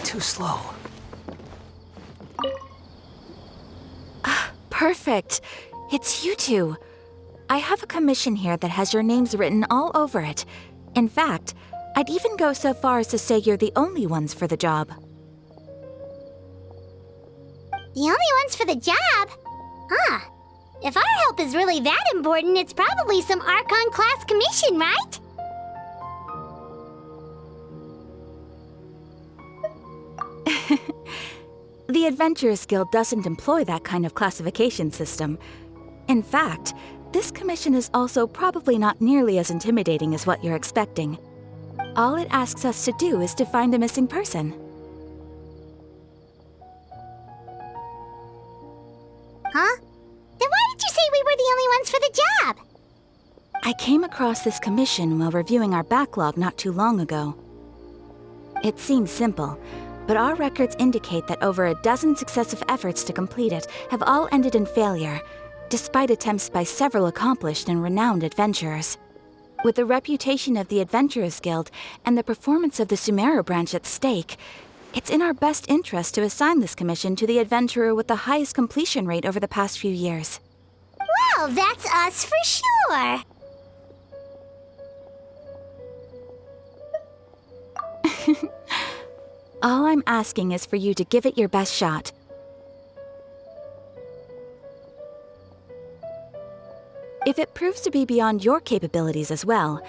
Too slow. Perfect. It's you two. I have a commission here that has your names written all over it. In fact, I'd even go so far as to say you're the only ones for the job. The only ones for the job? Huh. If our help is really that important, it's probably some Archon class commission, right? The Adventurers Guild doesn't employ that kind of classification system. In fact, this commission is also probably not nearly as intimidating as what you're expecting. All it asks us to do is to find a missing person. Huh? Then why did you say we were the only ones for the job? I came across this commission while reviewing our backlog not too long ago. It seems simple, but our records indicate that over a dozen successive efforts to complete it have all ended in failure, despite attempts by several accomplished and renowned adventurers. With the reputation of the Adventurers Guild and the performance of the Sumeru branch at stake, it's in our best interest to assign this commission to the adventurer with the highest completion rate over the past few years. Well, that's us for sure. All I'm asking is for you to give it your best shot. If it proves to be beyond your capabilities as well,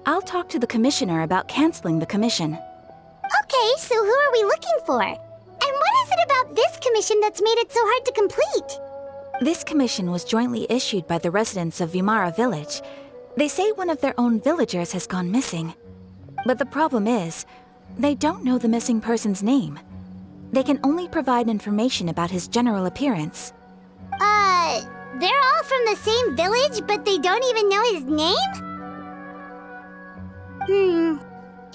I'll talk to the commissioner about canceling the commission. Okay, so who are we looking for? And what is it about this commission that's made it so hard to complete? This commission was jointly issued by the residents of Vimara Village. They say one of their own villagers has gone missing. But the problem is, they don't know the missing person's name. They can only provide information about his general appearance. They're all from the same village, but they don't even know his name?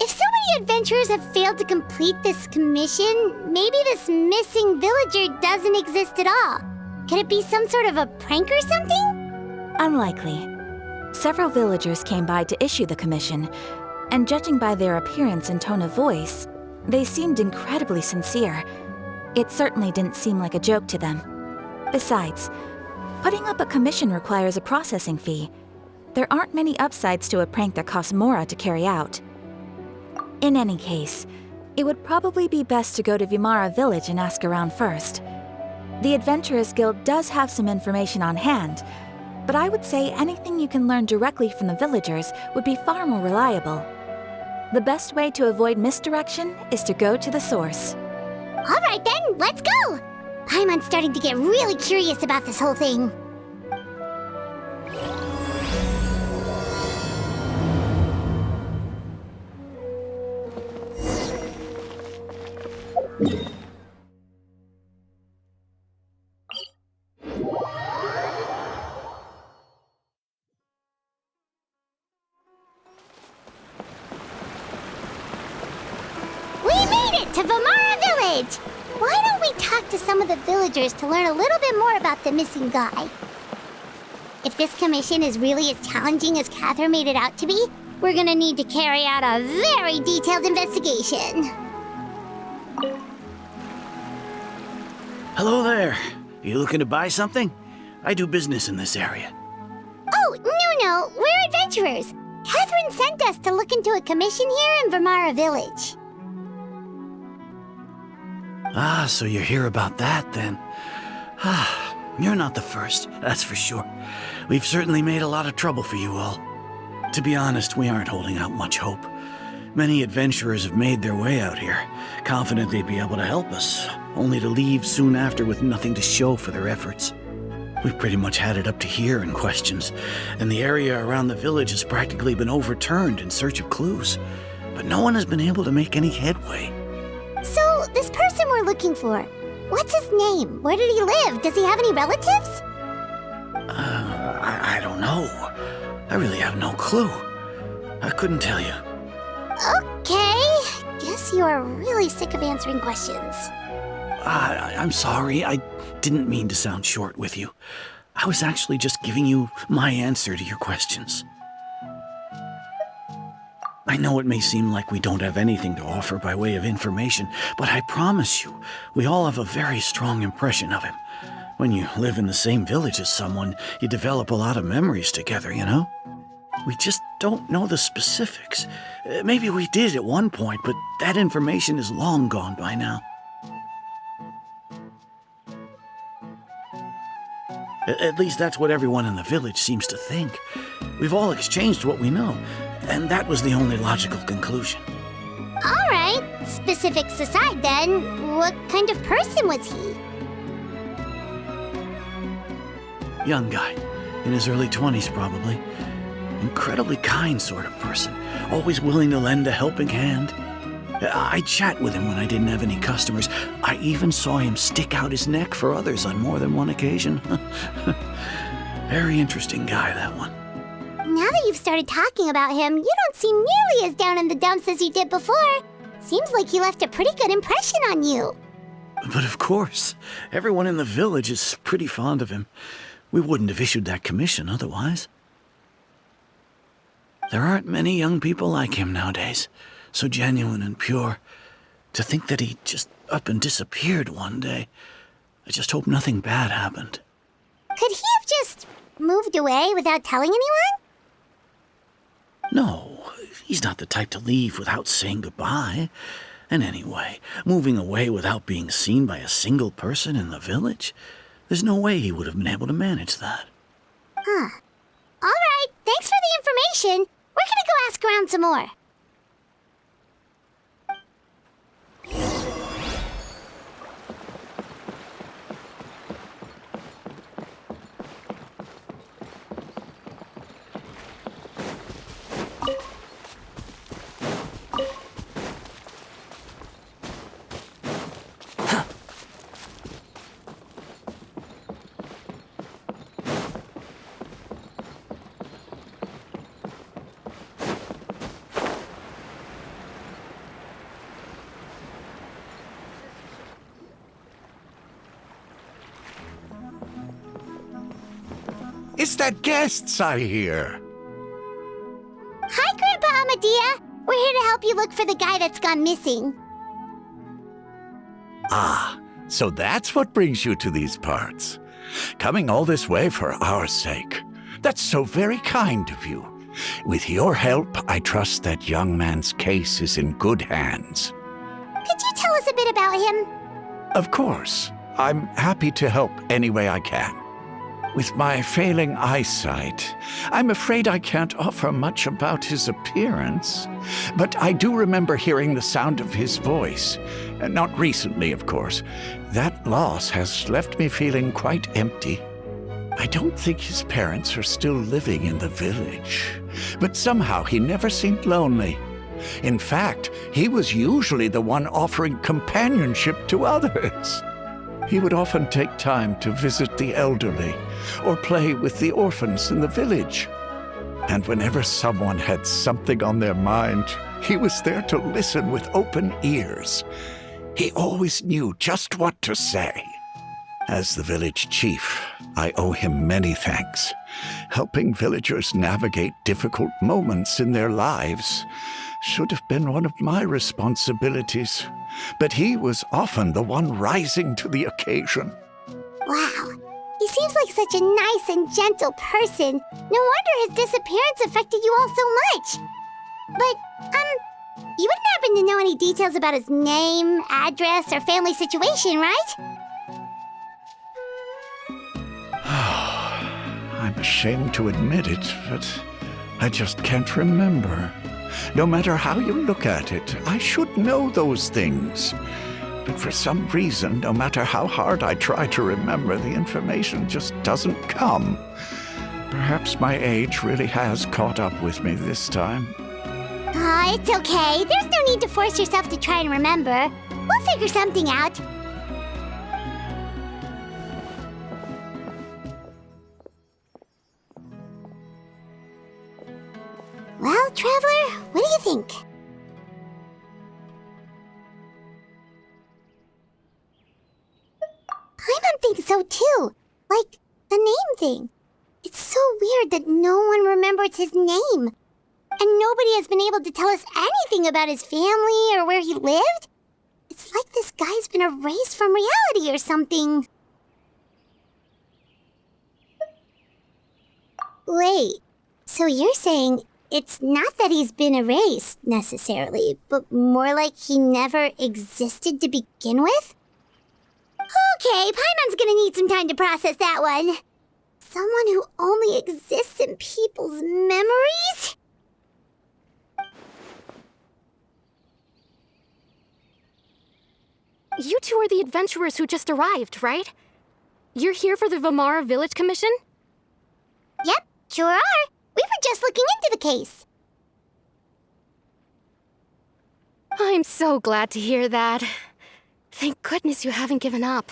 If so many adventurers have failed to complete this commission, maybe this missing villager doesn't exist at all. Could it be some sort of a prank or something? Unlikely. Several villagers came by to issue the commission, and judging by their appearance and tone of voice, they seemed incredibly sincere. It certainly didn't seem like a joke to them. Besides, putting up a commission requires a processing fee. There aren't many upsides to a prank that costs Mora to carry out. In any case, it would probably be best to go to Vimara Village and ask around first. The Adventurers Guild does have some information on hand, but I would say anything you can learn directly from the villagers would be far more reliable. The best way to avoid misdirection is to go to the source. All right then, let's go! Paimon's starting to get really curious about this whole thing. To Vimara Village! Why don't we talk to some of the villagers to learn a little bit more about the missing guy? If this commission is really as challenging as Catherine made it out to be, we're gonna need to carry out a very detailed investigation. Hello there. You looking to buy something? I do business in this area. Oh, no, we're adventurers. Catherine sent us to look into a commission here in Vimara Village. Ah, so you're here about that, then. Ah, you're not the first, that's for sure. We've certainly made a lot of trouble for you all. To be honest, we aren't holding out much hope. Many adventurers have made their way out here, confident they'd be able to help us, only to leave soon after with nothing to show for their efforts. We've pretty much had it up to here in questions, and the area around the village has practically been overturned in search of clues. But no one has been able to make any headway. So, this person we're looking for, what's his name? Where did he live? Does he have any relatives? I don't know. I really have no clue. I couldn't tell you. Okay, guess you are really sick of answering questions. I'm sorry, I didn't mean to sound short with you. I was actually just giving you my answer to your questions. I know it may seem like we don't have anything to offer by way of information, but I promise you, we all have a very strong impression of him. When you live in the same village as someone, you develop a lot of memories together, you know? We just don't know the specifics. Maybe we did at one point, but that information is long gone by now. At least that's what everyone in the village seems to think. We've all exchanged what we know, and that was the only logical conclusion. All right, specifics aside then, what kind of person was he? Young guy, in his early 20s probably. Incredibly kind sort of person, always willing to lend a helping hand. I'd chat with him when I didn't have any customers. I even saw him stick out his neck for others on more than one occasion. Very interesting guy, that one. Now that you've started talking about him, you don't seem nearly as down in the dumps as you did before. Seems like he left a pretty good impression on you. But of course, everyone in the village is pretty fond of him. We wouldn't have issued that commission otherwise. There aren't many young people like him nowadays, so genuine and pure. To think that he just up and disappeared one day. I just hope nothing bad happened. Could he have just moved away without telling anyone? No, he's not the type to leave without saying goodbye. And anyway, moving away without being seen by a single person in the village? There's no way he would have been able to manage that. Huh. All right, thanks for the information. We're gonna go ask around some more. It's the guests I hear. Hi, Grandpa Amadea. We're here to help you look for the guy that's gone missing. Ah, so that's what brings you to these parts. Coming all this way for our sake. That's so very kind of you. With your help, I trust that young man's case is in good hands. Could you tell us a bit about him? Of course. I'm happy to help any way I can. With my failing eyesight, I'm afraid I can't offer much about his appearance. But I do remember hearing the sound of his voice. Not recently, of course. That loss has left me feeling quite empty. I don't think his parents are still living in the village. But somehow he never seemed lonely. In fact, he was usually the one offering companionship to others. He would often take time to visit the elderly or play with the orphans in the village. And whenever someone had something on their mind, he was there to listen with open ears. He always knew just what to say. As the village chief, I owe him many thanks. Helping villagers navigate difficult moments in their lives should have been one of my responsibilities. But he was often the one rising to the occasion. Wow. He seems like such a nice and gentle person. No wonder his disappearance affected you all so much. But, you wouldn't happen to know any details about his name, address, or family situation, right? I'm ashamed to admit it, but I just can't remember. No matter how you look at it, I should know those things. But for some reason, no matter how hard I try to remember, the information just doesn't come. Perhaps my age really has caught up with me this time. It's okay. There's no need to force yourself to try and remember. We'll figure something out. Well, Traveler, what do you think? so too. Like, the name thing. It's so weird that no one remembers his name. And nobody has been able to tell us anything about his family or where he lived. It's like this guy's been erased from reality or something. Wait, so you're saying it's not that he's been erased, necessarily, but more like he never existed to begin with? Okay, Paimon's gonna need some time to process that one. Someone who only exists in people's memories? You two are the adventurers who just arrived, right? You're here for the Vamara Village Commission? Yep, sure are. We were just looking into the case. I'm so glad to hear that. Thank goodness you haven't given up.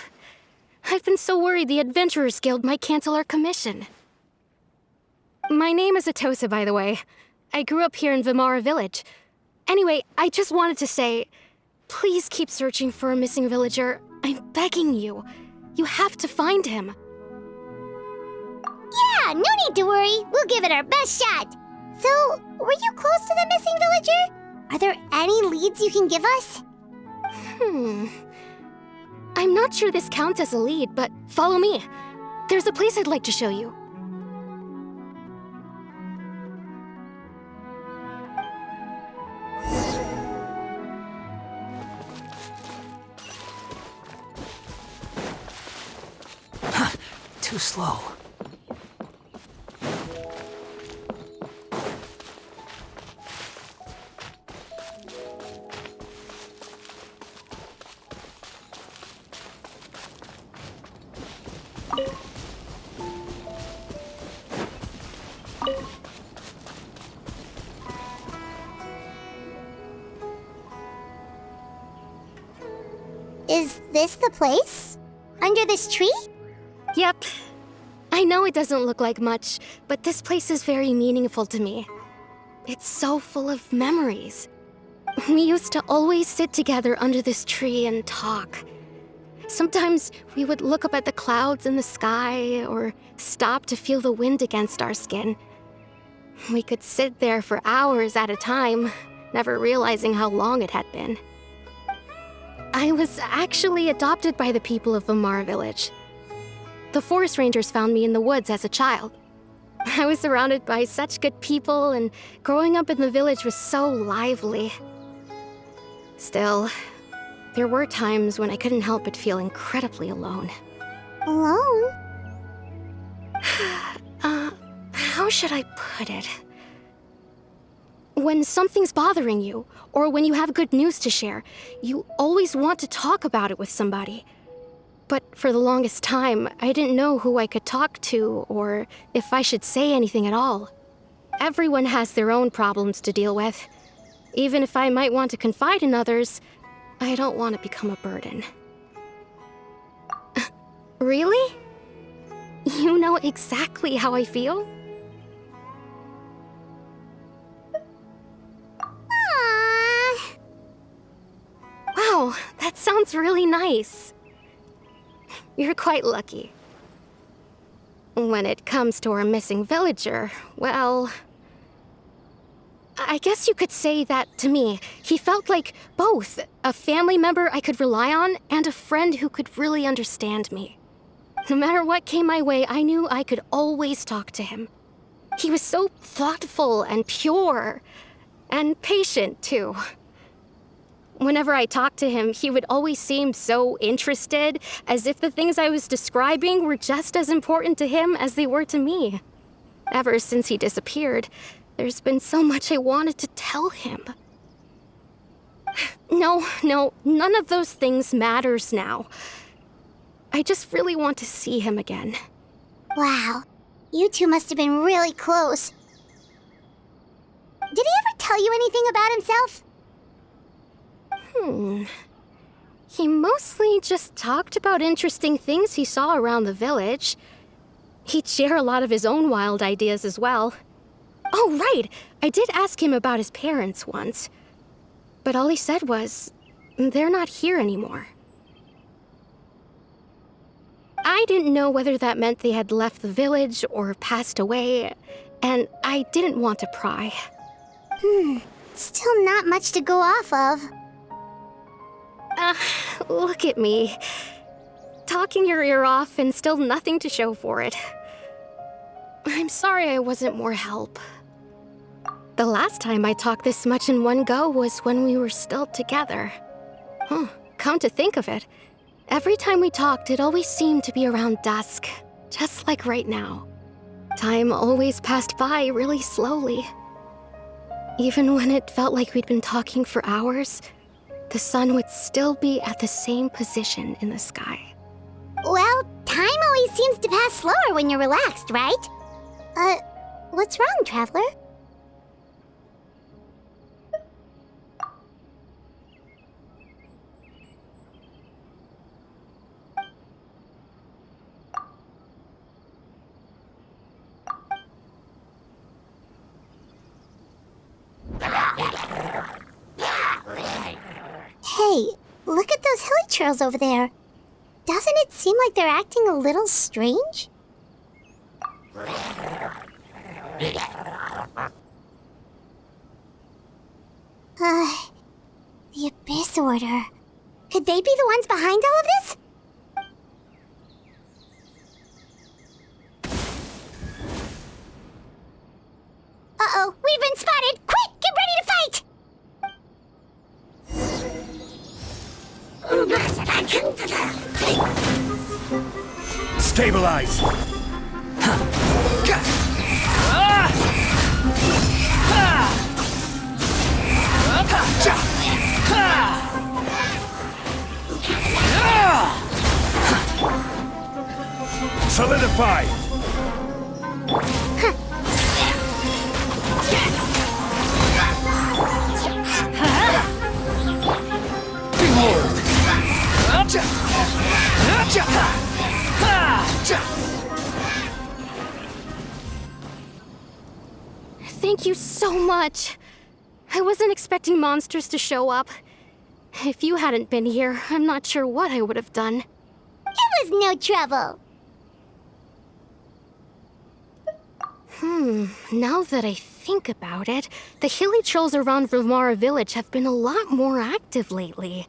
I've been so worried the Adventurers Guild might cancel our commission. My name is Atosa, by the way. I grew up here in Vamara Village. Anyway, I just wanted to say, please keep searching for a missing villager. I'm begging you. You have to find him. Yeah, no need to worry. We'll give it our best shot. So, were you close to the missing villager? Are there any leads you can give us? I'm not sure this counts as a lead, but follow me. There's a place I'd like to show you. Too slow. Is this the place? Under this tree? Yep. I know it doesn't look like much, but this place is very meaningful to me. It's so full of memories. We used to always sit together under this tree and talk. Sometimes we would look up at the clouds in the sky or stop to feel the wind against our skin. We could sit there for hours at a time, never realizing how long it had been. I was actually adopted by the people of Vamara Village. The forest rangers found me in the woods as a child. I was surrounded by such good people, and growing up in the village was so lively. Still, there were times when I couldn't help but feel incredibly alone. Alone? How should I put it? When something's bothering you, or when you have good news to share, you always want to talk about it with somebody. But for the longest time, I didn't know who I could talk to, or if I should say anything at all. Everyone has their own problems to deal with. Even if I might want to confide in others, I don't want to become a burden. Really? You know exactly how I feel? Aww. Wow, that sounds really nice. You're quite lucky. When it comes to our missing villager, well, I guess you could say that to me. He felt like both a family member I could rely on and a friend who could really understand me. No matter what came my way, I knew I could always talk to him. He was so thoughtful and pure, and patient, too. Whenever I talked to him, he would always seem so interested, as if the things I was describing were just as important to him as they were to me. Ever since he disappeared, there's been so much I wanted to tell him. No, none of those things matters now. I just really want to see him again. Wow, you two must have been really close. Did he ever tell you anything about himself? He mostly just talked about interesting things he saw around the village. He'd share a lot of his own wild ideas as well. Oh, right! I did ask him about his parents once. But all he said was, they're not here anymore. I didn't know whether that meant they had left the village or passed away, and I didn't want to pry. Still not much to go off of. Look at me. Talking your ear off and still nothing to show for it. I'm sorry I wasn't more help. The last time I talked this much in one go was when we were still together. Come to think of it, every time we talked, it always seemed to be around dusk, just like right now. Time always passed by really slowly. Even when it felt like we'd been talking for hours, the sun would still be at the same position in the sky. Well, time always seems to pass slower when you're relaxed, right? What's wrong, Traveler? Hey, look at those hilly trails over there. Doesn't it seem like they're acting a little strange? The Abyss Order. Could they be the ones behind all of this? Uh-oh, we've been spotted! Quick, get ready to fight! Stabilize! Solidify! Behold! Thank you so much. I wasn't expecting monsters to show up. If you hadn't been here, I'm not sure what I would have done. It was no trouble. Now that I think about it, the hilly trolls around Vimara village have been a lot more active lately.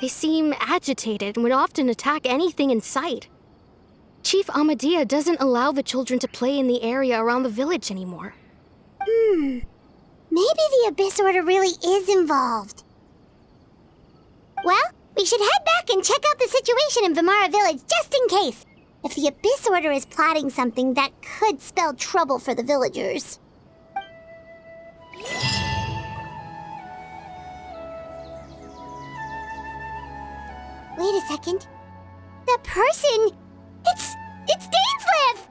They seem agitated and would often attack anything in sight. Chief Amadea doesn't allow the children to play in the area around the village anymore. Maybe the Abyss Order really is involved. Well, we should head back and check out the situation in Vimara village just in case. If the Abyss Order is plotting something that could spell trouble for the villagers. Wait a second. That person... It's Dainsleif!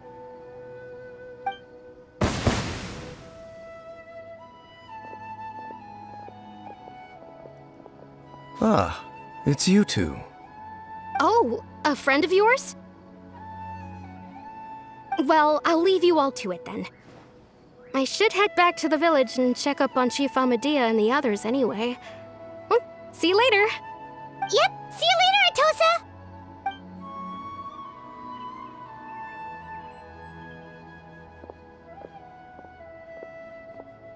Ah, it's you two. Oh, a friend of yours? Well, I'll leave you all to it then. I should head back to the village and check up on Chief Amadea and the others anyway. See you later. Yep, see you later, Atosa!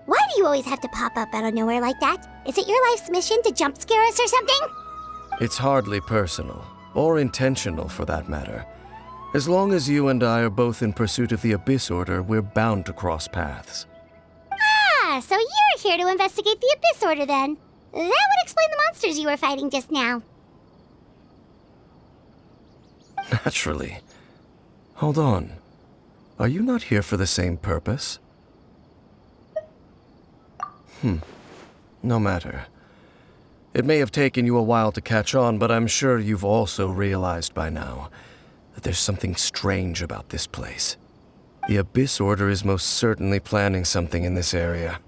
Why do you always have to pop up out of nowhere like that? Is it your life's mission to jump scare us or something? It's hardly personal, or intentional for that matter. As long as you and I are both in pursuit of the Abyss Order, we're bound to cross paths. Ah, so you're here to investigate the Abyss Order then. That would explain the monsters you were fighting just now. Naturally. Hold on. Are you not here for the same purpose? No matter. It may have taken you a while to catch on, but I'm sure you've also realized by now that there's something strange about this place. The Abyss Order is most certainly planning something in this area.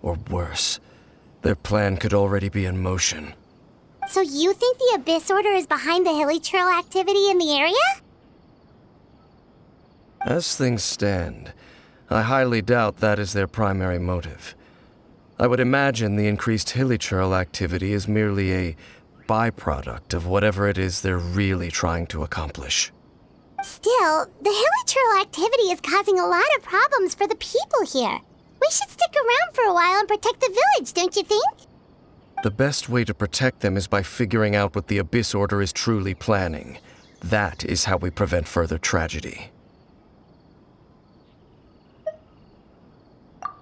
Or worse, their plan could already be in motion. So you think the Abyss Order is behind the hilly trail activity in the area? As things stand, I highly doubt that is their primary motive. I would imagine the increased hilly trail activity is merely a byproduct of whatever it is they're really trying to accomplish. Still, the hilichurl activity is causing a lot of problems for the people here. We should stick around for a while and protect the village, don't you think? The best way to protect them is by figuring out what the Abyss Order is truly planning. That is how we prevent further tragedy.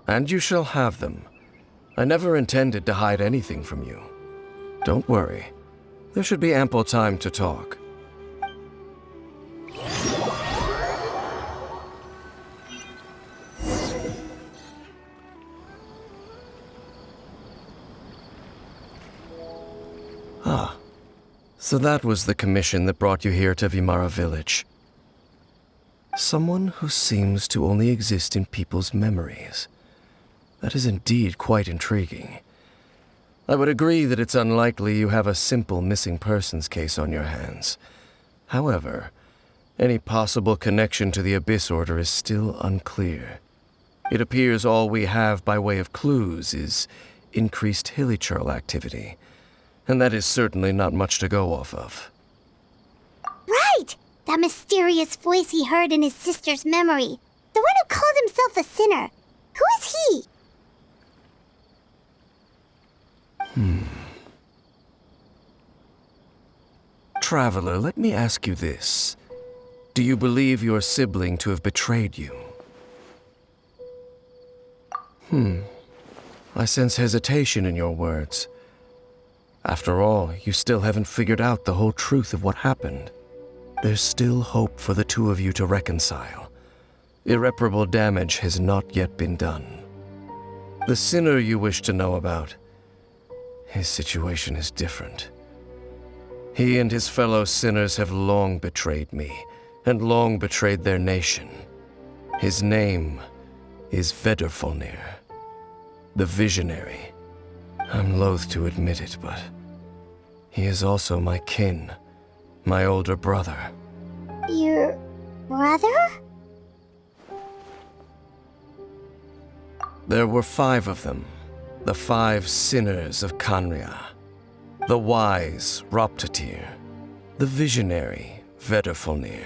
And you shall have them. I never intended to hide anything from you. Don't worry. There should be ample time to talk. Ah, so that was the commission that brought you here to Vimara Village. Someone who seems to only exist in people's memories. That is indeed quite intriguing. I would agree that it's unlikely you have a simple missing persons case on your hands. However, any possible connection to the Abyss Order is still unclear. It appears all we have by way of clues is increased hilichurl activity, and that is certainly not much to go off of. Right! That mysterious voice he heard in his sister's memory. The one who called himself a sinner. Who is he? Traveler, let me ask you this. Do you believe your sibling to have betrayed you? I sense hesitation in your words. After all, you still haven't figured out the whole truth of what happened. There's still hope for the two of you to reconcile. Irreparable damage has not yet been done. The sinner you wish to know about, his situation is different. He and his fellow sinners have long betrayed me, and long betrayed their nation. His name is Vedrfolnir, the Visionary. I'm loath to admit it, but he is also my kin, my older brother. Your brother? There were 5 of them, the 5 sinners of Kanria. The wise Roptatir, the visionary Vedrfolnir,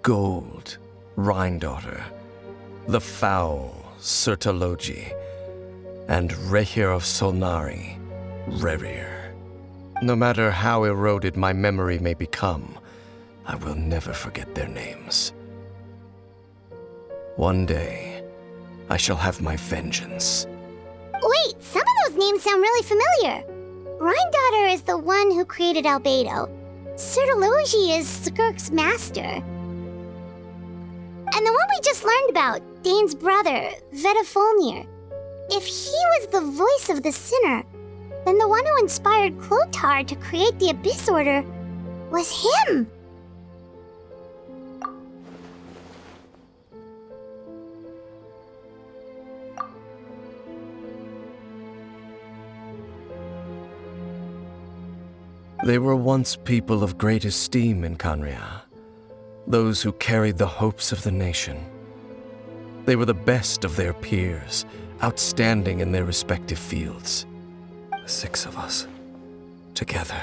Gold Rhindaughter, the foul Sertalogi, and Rehir of Solnari, Rerir. No matter how eroded my memory may become, I will never forget their names. One day, I shall have my vengeance. Wait, some of those names sound really familiar. Rhindaughter is the one who created Albedo. Sertalogi is Skirk's master. And the one we just learned about, Dane's brother, Vedrfolnir. If he was the voice of the sinner, then the one who inspired Clothar to create the Abyss Order was him. They were once people of great esteem in Kanria, those who carried the hopes of the nation. They were the best of their peers, outstanding in their respective fields. 6 of us, together.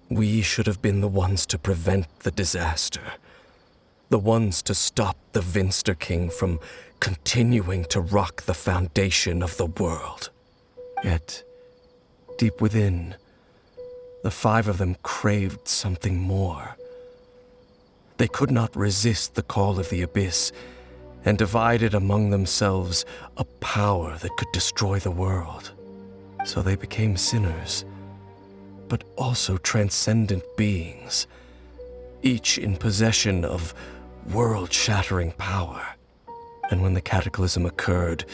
We should have been the ones to prevent the disaster, the ones to stop the Vinster King from continuing to rock the foundation of the world. Yet, deep within, the 5 of them craved something more. They could not resist the call of the Abyss, and divided among themselves a power that could destroy the world. So they became sinners, but also transcendent beings, each in possession of world-shattering power. And when the cataclysm occurred,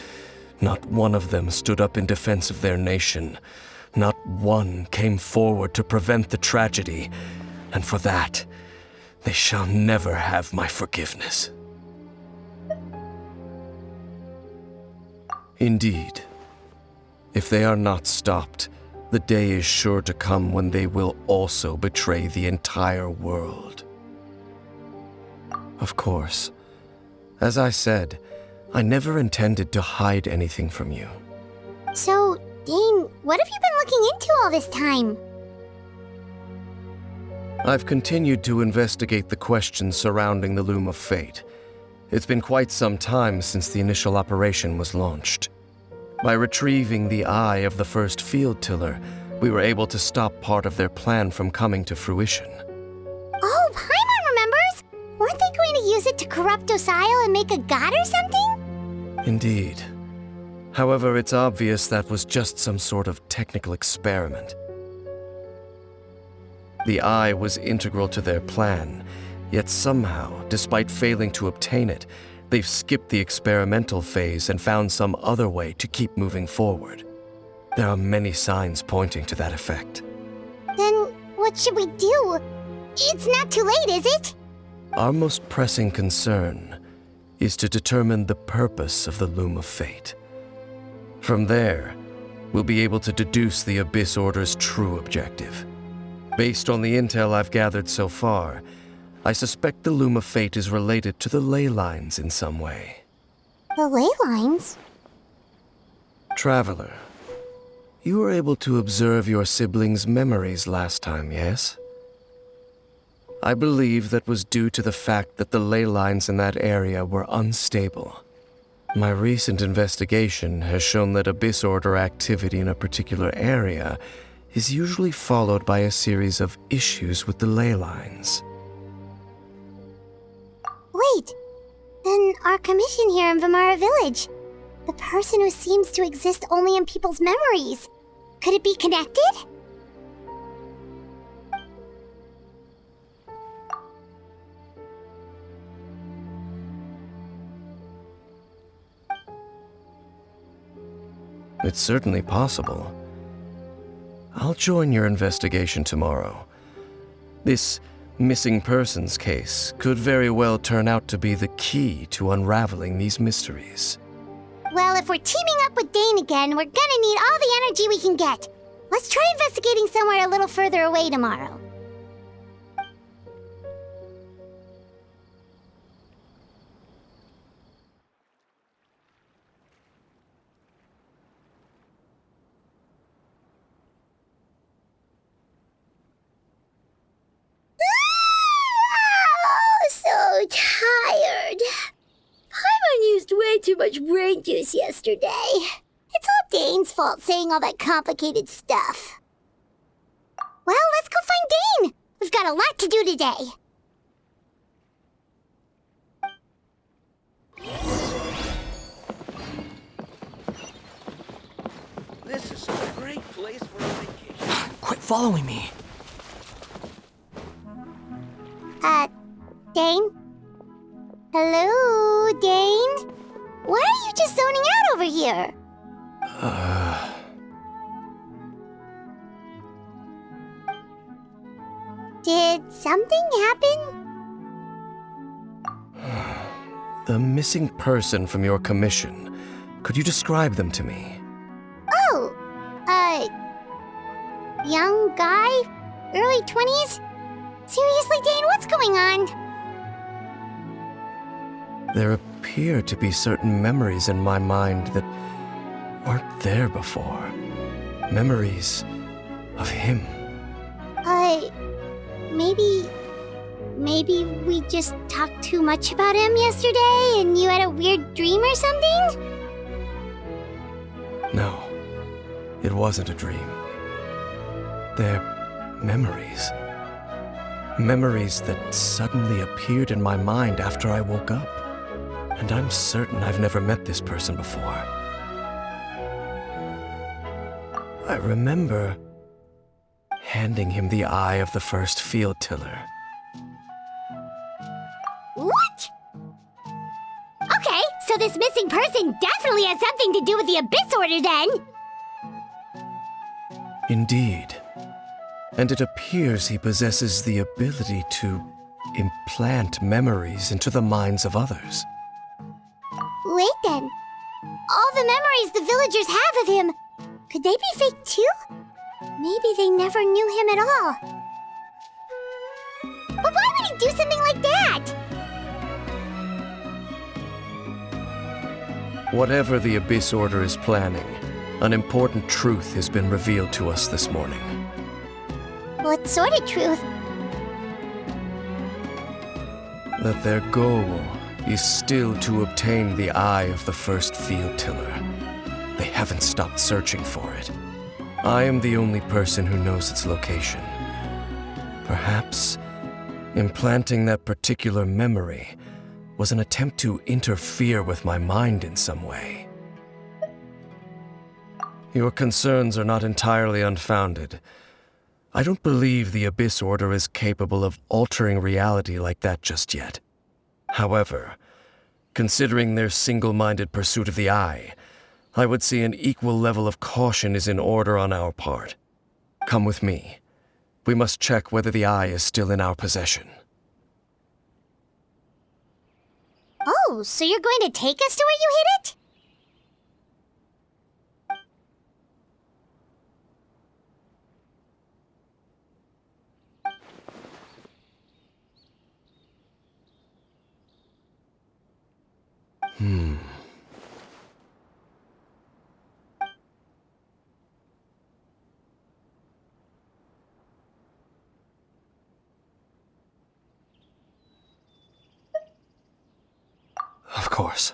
not one of them stood up in defense of their nation. Not one came forward to prevent the tragedy, and for that, they shall never have my forgiveness. Indeed, if they are not stopped, the day is sure to come when they will also betray the entire world. Of course, as I said, I never intended to hide anything from you. So, Dane, what have you been looking into all this time? I've continued to investigate the questions surrounding the Loom of Fate. It's been quite some time since the initial operation was launched. By retrieving the eye of the first field tiller, we were able to stop part of their plan from coming to fruition. Oh, Paimon remembers! Weren't they going to use it to corrupt Osial and make a god or something? Indeed. However, it's obvious that was just some sort of technical experiment. The eye was integral to their plan, yet somehow, despite failing to obtain it, they've skipped the experimental phase and found some other way to keep moving forward. There are many signs pointing to that effect. Then what should we do? It's not too late, is it? Our most pressing concern is to determine the purpose of the Loom of Fate. From there, we'll be able to deduce the Abyss Order's true objective. Based on the intel I've gathered so far, I suspect the Loom of Fate is related to the ley lines in some way. The ley lines? Traveler, you were able to observe your siblings' memories last time, yes? I believe that was due to the fact that the ley lines in that area were unstable. My recent investigation has shown that Abyss Order activity in a particular area is usually followed by a series of issues with the ley lines. Wait, then our commission here in Vimara Village, the person who seems to exist only in people's memories, could it be connected? It's certainly possible. I'll join your investigation tomorrow. This missing persons case could very well turn out to be the key to unraveling these mysteries. Well, if we're teaming up with Dane again, we're gonna need all the energy we can get. Let's try investigating somewhere a little further away tomorrow. Tired. Paimon used way too much brain juice yesterday. It's all Dane's fault saying all that complicated stuff. Well, let's go find Dane. We've got a lot to do today. This is a great place for a vacation. Quit following me. Dane? Hello, Dane? Why are you just zoning out over here? Did something happen? The missing person from your commission. Could you describe them to me? Oh, young guy? Early 20s? Seriously, Dane, what's going on? There appear to be certain memories in my mind that weren't there before. Memories of him. Maybe we just talked too much about him yesterday and you had a weird dream or something? No, it wasn't a dream. They're memories. Memories that suddenly appeared in my mind after I woke up. And I'm certain I've never met this person before. I remember handing him the eye of the first field tiller. What? Okay, so this missing person definitely has something to do with the Abyss Order then! Indeed. And it appears he possesses the ability to implant memories into the minds of others. Wait then. All the memories the villagers have of him, could they be fake too? Maybe they never knew him at all. But why would he do something like that? Whatever the Abyss Order is planning, an important truth has been revealed to us this morning. What sort of truth? that their goal is still to obtain the eye of the first field tiller. They haven't stopped searching for it. I am the only person who knows its location. Perhaps implanting that particular memory was an attempt to interfere with my mind in some way. Your concerns are not entirely unfounded. I don't believe the Abyss Order is capable of altering reality like that just yet. However, considering their single-minded pursuit of the Eye, I would say an equal level of caution is in order on our part. Come with me. We must check whether the Eye is still in our possession. Oh, so you're going to take us to where you hid it? Of course.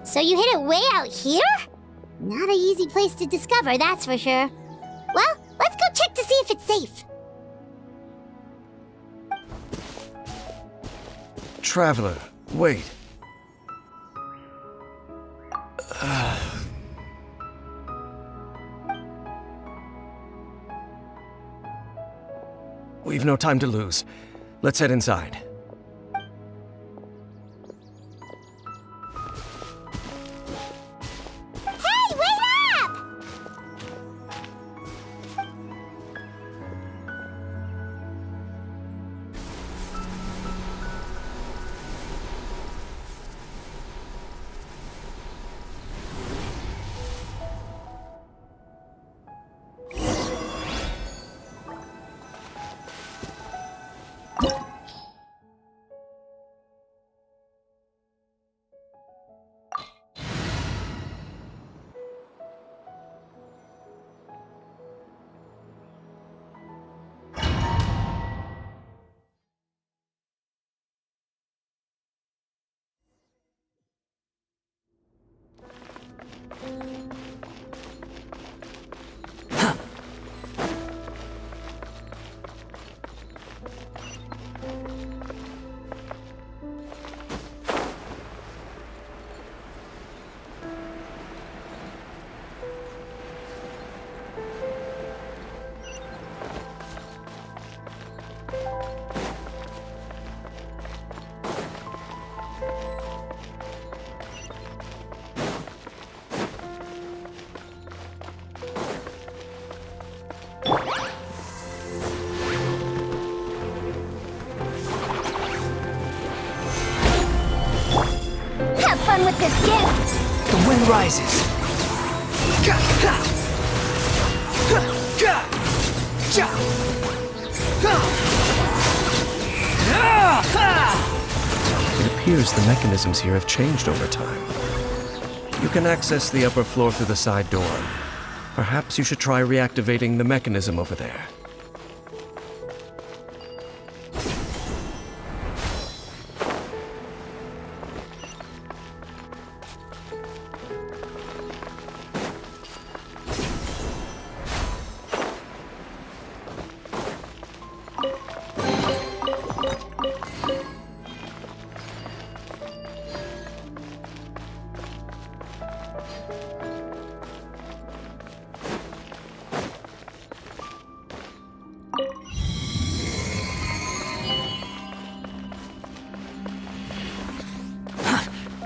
So you hid it way out here? Not an easy place to discover, that's for sure. Well, let's go check to see if it's safe. Traveler, wait. We've no time to lose. Let's head inside. Hey, wait up! Have fun with this gift! The wind rises. It appears the mechanisms here have changed over time. You can access the upper floor through the side door. Perhaps you should try reactivating the mechanism over there.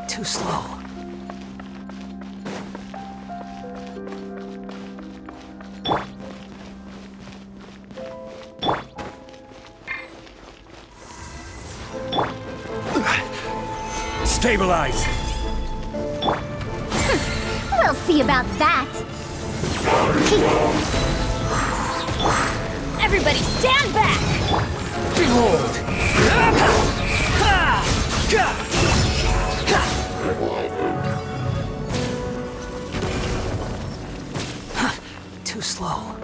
Too slow. Stabilize! We'll see about that. Everybody stand back! Behold! Too slow.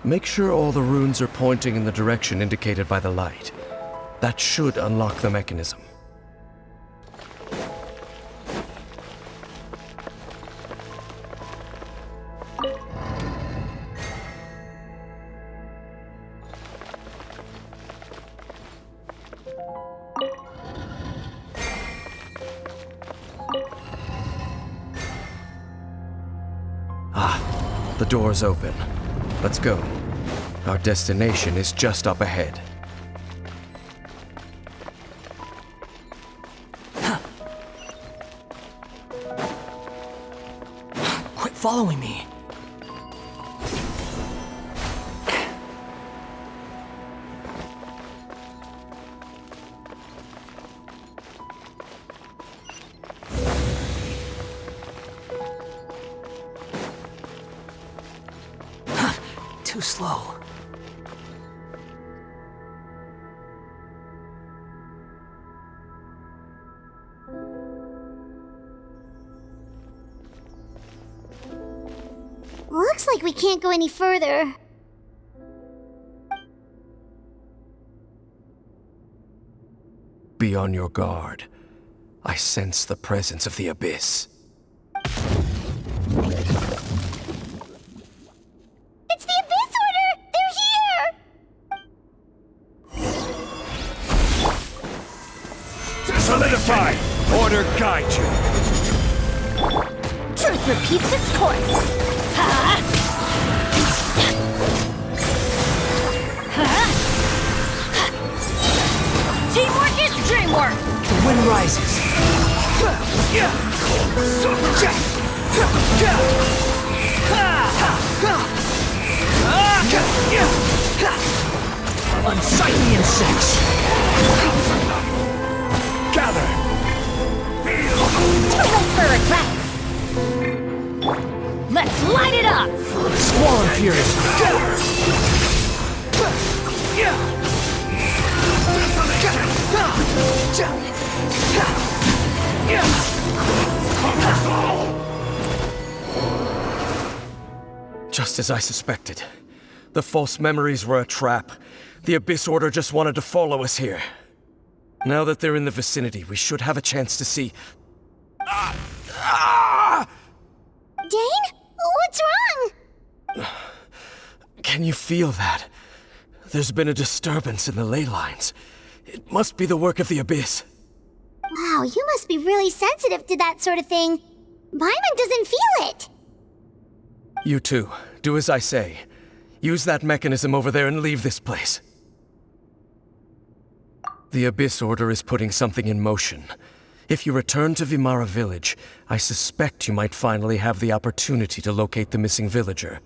Make sure all the runes are pointing in the direction indicated by the light. That should unlock the mechanism. Ah, the door's open. Let's go. Our destination is just up ahead. Quit following me. Too slow. Looks like we can't go any further. Be on your guard. I sense the presence of the Abyss. It's the Abyss Order! They're here! Solidify! Order guide you! Truth repeats its course. Teamwork is dreamwork. The wind rises. Unsightly insects. Gather! Too late for regrets. Let's light it up. Squall and fury. Just as I suspected. The false memories were a trap. The Abyss Order just wanted to follow us here. Now that they're in the vicinity, we should have a chance to see... Dane? What's wrong? Can you feel that? There's been a disturbance in the ley lines. It must be the work of the Abyss. Wow, you must be really sensitive to that sort of thing. Paimon doesn't feel it. You too. Do as I say. Use that mechanism over there and leave this place. The Abyss Order is putting something in motion. If you return to Vimara Village, I suspect you might finally have the opportunity to locate the missing villager.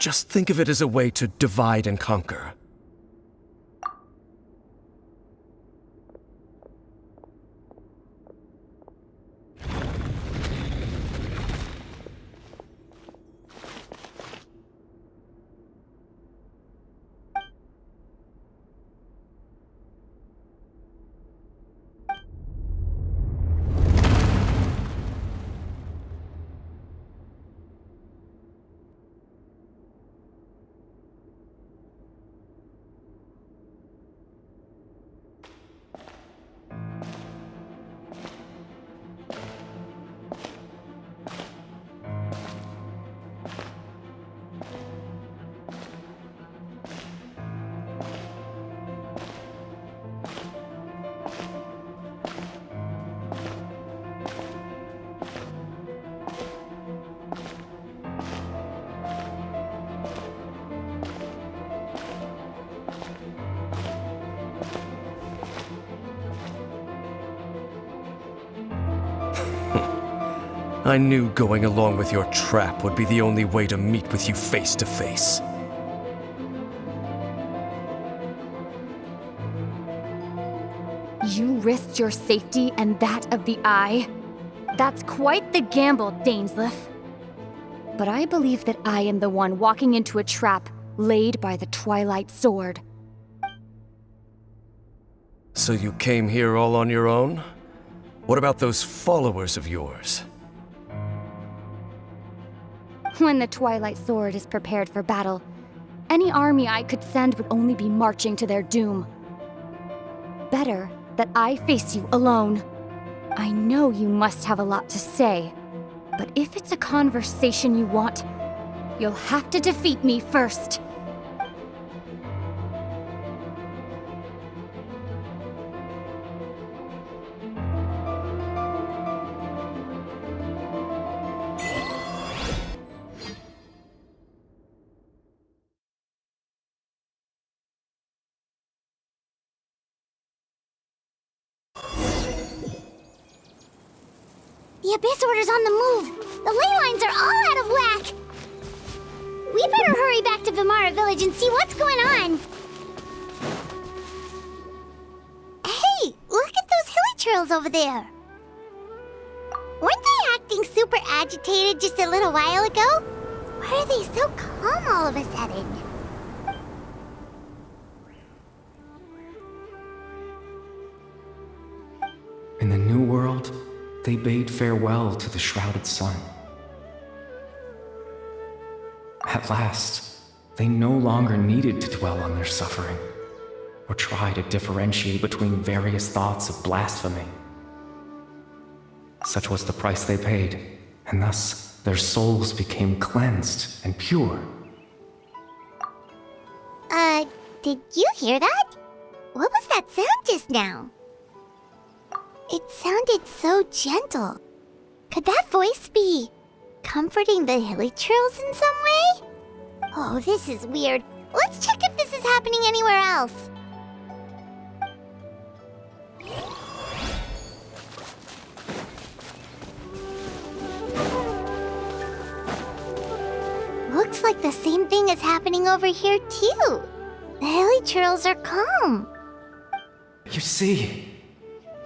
Just think of it as a way to divide and conquer. I knew going along with your trap would be the only way to meet with you face to face. You risked your safety and that of the Eye? That's quite the gamble, Dainsleif. But I believe that I am the one walking into a trap laid by the Twilight Sword. So you came here all on your own? What about those followers of yours? When the Twilight Sword is prepared for battle, any army I could send would only be marching to their doom. Better that I face you alone. I know you must have a lot to say, but if it's a conversation you want, you'll have to defeat me first. The Abyss Order's on the move. The ley lines are all out of whack. We better hurry back to Vimara Village and see what's going on. Hey, look at those hilly trails over there. Weren't they acting super agitated just a little while ago? Why are they so calm all of a sudden? In the New World, they bade farewell to the shrouded sun. At last, they no longer needed to dwell on their suffering, or try to differentiate between various thoughts of blasphemy. Such was the price they paid, and thus their souls became cleansed and pure. Did you hear that? What was that sound just now? It sounded so gentle. Could that voice be comforting the hilly trails in some way? Oh, this is weird. Let's check if this is happening anywhere else. Looks like the same thing is happening over here too. The hilly trails are calm. You see,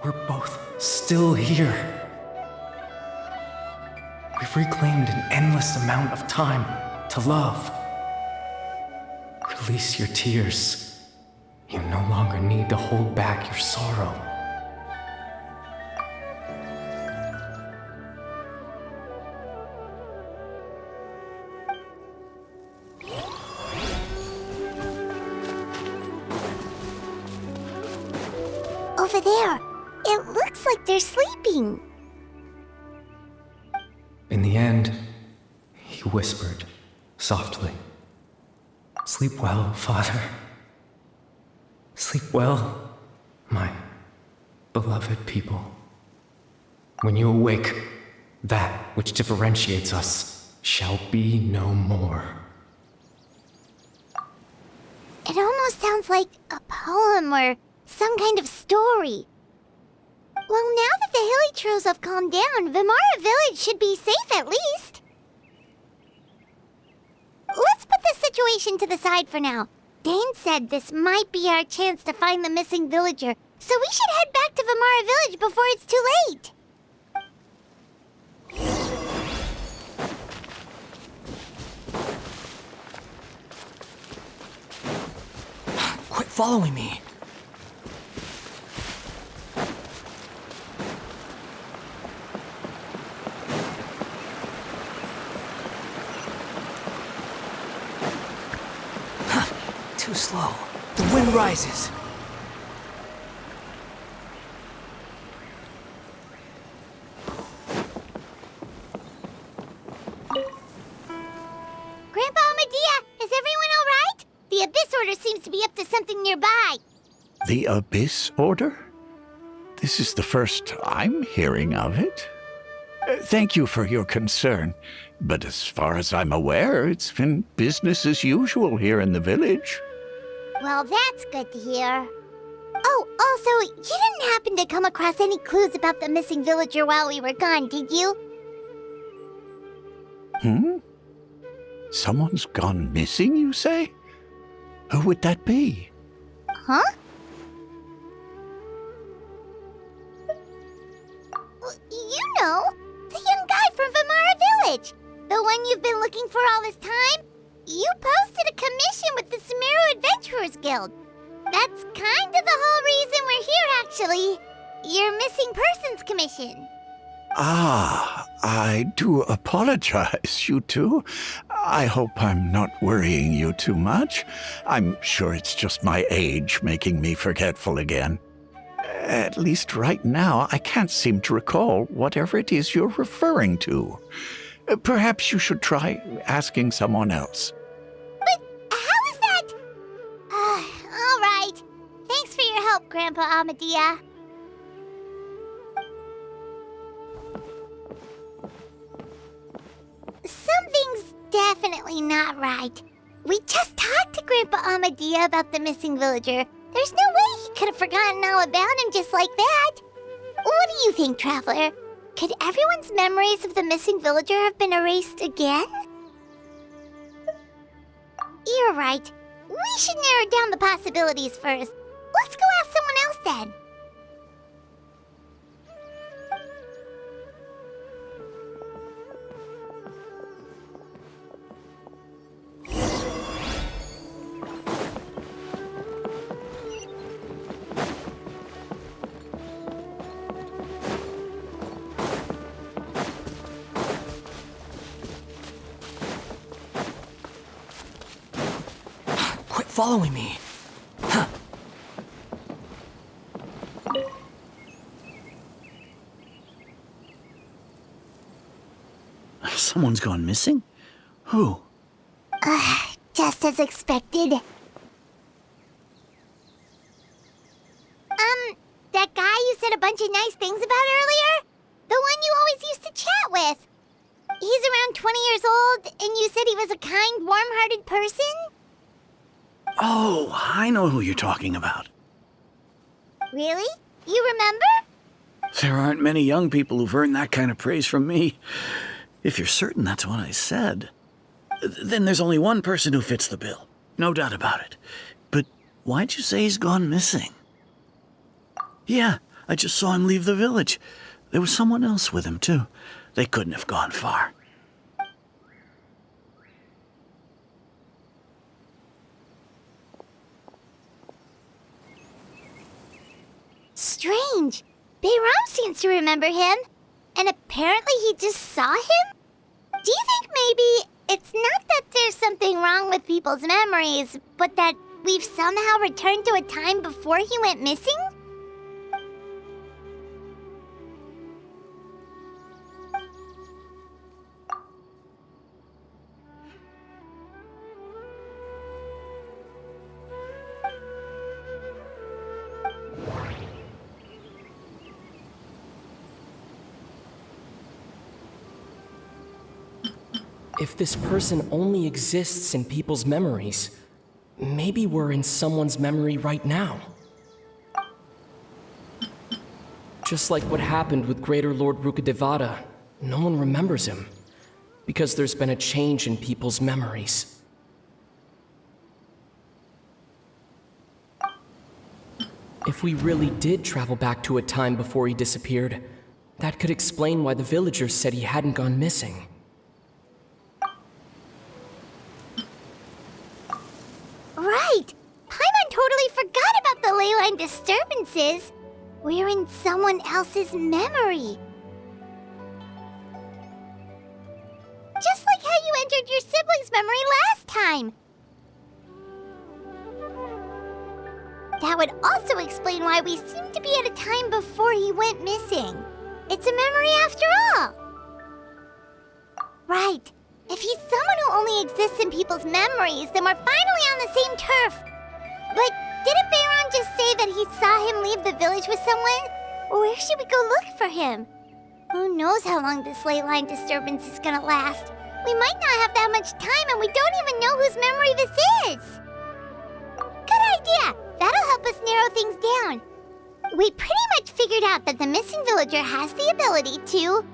we're both still here. We've reclaimed an endless amount of time to love. Release your tears. You no longer need to hold back your sorrow. Over there, it looks like they're sleeping. In the end, he whispered softly, "Sleep well, Father. Sleep well, my beloved people. When you awake, that which differentiates us shall be no more." It almost sounds like a poem or some kind of story. Well, now that the hilly trails have calmed down, Vimara Village should be safe at least. Let's put this situation to the side for now. Dane said this might be our chance to find the missing villager, so we should head back to Vimara Village before it's too late. Quit following me. Too slow. The wind rises. Grandpa Medea, is everyone all right? The Abyss Order seems to be up to something nearby. The Abyss Order? This is the first I'm hearing of it. Thank you for your concern, but as far as I'm aware, it's been business as usual here in the village. Well, that's good to hear. Oh, also, you didn't happen to come across any clues about the missing villager while we were gone, did you? Someone's gone missing, you say? Who would that be? Huh? You know, the young guy from Vamara Village. The one you've been looking for all this time. You posted a commission with the Sumeru Adventurers Guild. That's kind of the whole reason we're here, actually. Your missing persons commission. Ah, I do apologize, you two. I hope I'm not worrying you too much. I'm sure it's just my age making me forgetful again. At least right now, I can't seem to recall whatever it is you're referring to. Perhaps you should try asking someone else. But how is that? All right. Thanks for your help, Grandpa Amadia. Something's definitely not right. We just talked to Grandpa Amadia about the missing villager. There's no way he could have forgotten all about him just like that. What do you think, Traveler? Could everyone's memories of the missing villager have been erased again? You're right. We should narrow down the possibilities first. Let's go ask someone else then. Quit following me. Huh. Someone's gone missing? Who? Just as expected. That guy you said a bunch of nice things about earlier? The one you always used to chat with. He's around 20 years old, and you said he was a kind, warm-hearted person? Oh, I know who you're talking about. Really? You remember? There aren't many young people who've earned that kind of praise from me. If you're certain that's what I said, then there's only one person who fits the bill. No doubt about it. But why'd you say he's gone missing? Yeah, I just saw him leave the village. There was someone else with him, too. They couldn't have gone far. Strange. Bayram seems to remember him. And apparently he just saw him? Do you think maybe it's not that there's something wrong with people's memories, but that we've somehow returned to a time before he went missing? If this person only exists in people's memories, maybe we're in someone's memory right now. Just like what happened with Greater Lord Rukadevada, no one remembers him, because there's been a change in people's memories. If we really did travel back to a time before he disappeared, that could explain why the villagers said he hadn't gone missing. Right! Paimon totally forgot about the ley line disturbances. We're in someone else's memory. Just like how you entered your sibling's memory last time. That would also explain why we seem to be at a time before he went missing. It's a memory after all. Right. If he's someone who only exists in people's memories, then we're finally on the same turf. But didn't Bayron just say that he saw him leave the village with someone? Where should we go look for him? Who knows how long this ley line disturbance is gonna last? We might not have that much time, and we don't even know whose memory this is. Good idea. That'll help us narrow things down. We pretty much figured out that the missing villager has the ability to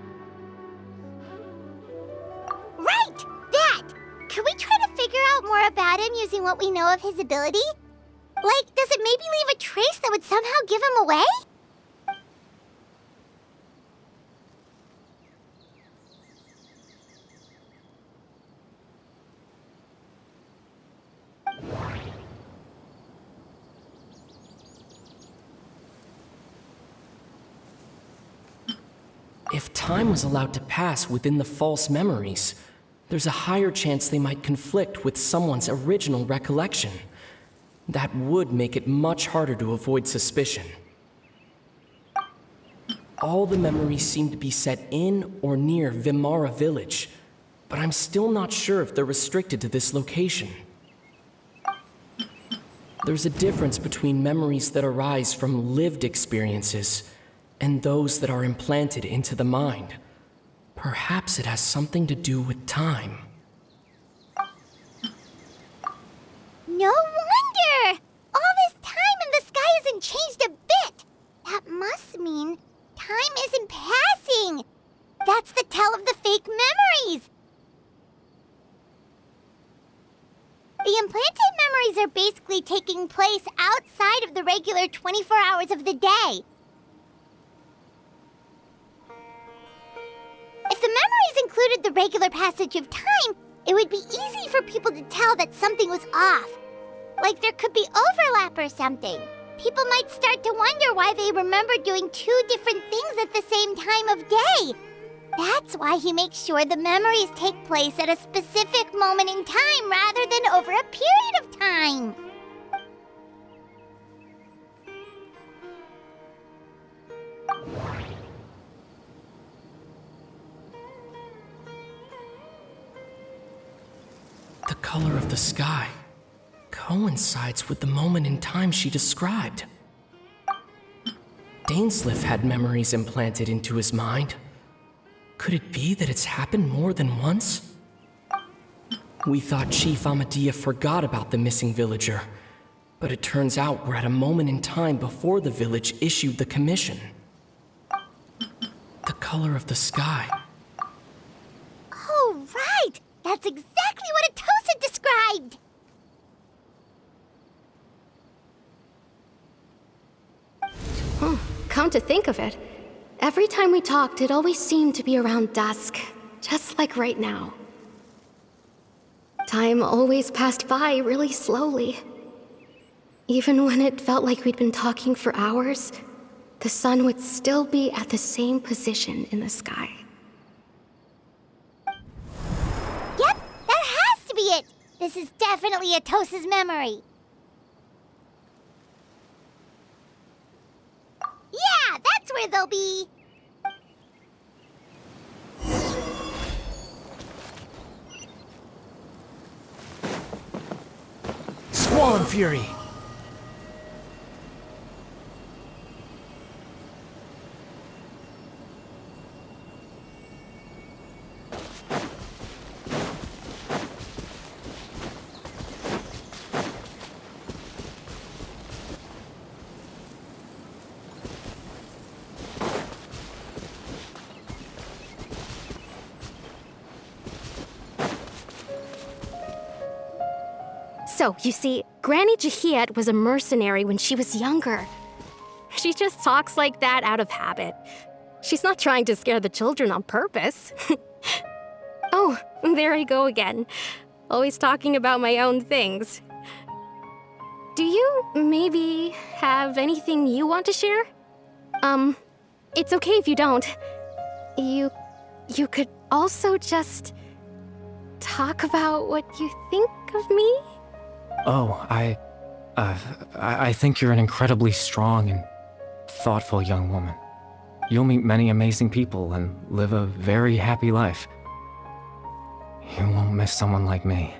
Right! That! Can we try to figure out more about him using what we know of his ability? Like, does it maybe leave a trace that would somehow give him away? If time was allowed to pass within the false memories, there's a higher chance they might conflict with someone's original recollection. That would make it much harder to avoid suspicion. All the memories seem to be set in or near Vimara village, but I'm still not sure if they're restricted to this location. There's a difference between memories that arise from lived experiences and those that are implanted into the mind. Perhaps it has something to do with time. No wonder! All this time and the sky hasn't changed a bit! That must mean time isn't passing! That's the tell of the fake memories! The implanted memories are basically taking place outside of the regular 24 hours of the day. If the memories included the regular passage of time, it would be easy for people to tell that something was off. Like there could be overlap or something. People might start to wonder why they remember doing two different things at the same time of day. That's why he makes sure the memories take place at a specific moment in time rather than over a period of time. The color of the sky coincides with the moment in time she described. Dainsleif had memories implanted into his mind. Could it be that it's happened more than once? We thought Chief Amadea forgot about the missing villager, but it turns out we're at a moment in time before the village issued the commission. The color of the sky. Oh, right! That's exactly what Atosa described! Come to think of it, every time we talked, it always seemed to be around dusk, just like right now. Time always passed by really slowly. Even when it felt like we'd been talking for hours, the sun would still be at the same position in the sky. Yep, that has to be it! This is definitely Atosa's memory. Yeah, that's where they'll be! Squall Fury! So, you see, Granny Jahiet was a mercenary when she was younger. She just talks like that out of habit. She's not trying to scare the children on purpose. Oh, there I go again. Always talking about my own things. Do you maybe have anything you want to share? It's okay if you don't. You could also just talk about what you think of me? Oh, I think you're an incredibly strong and thoughtful young woman. You'll meet many amazing people and live a very happy life. You won't miss someone like me.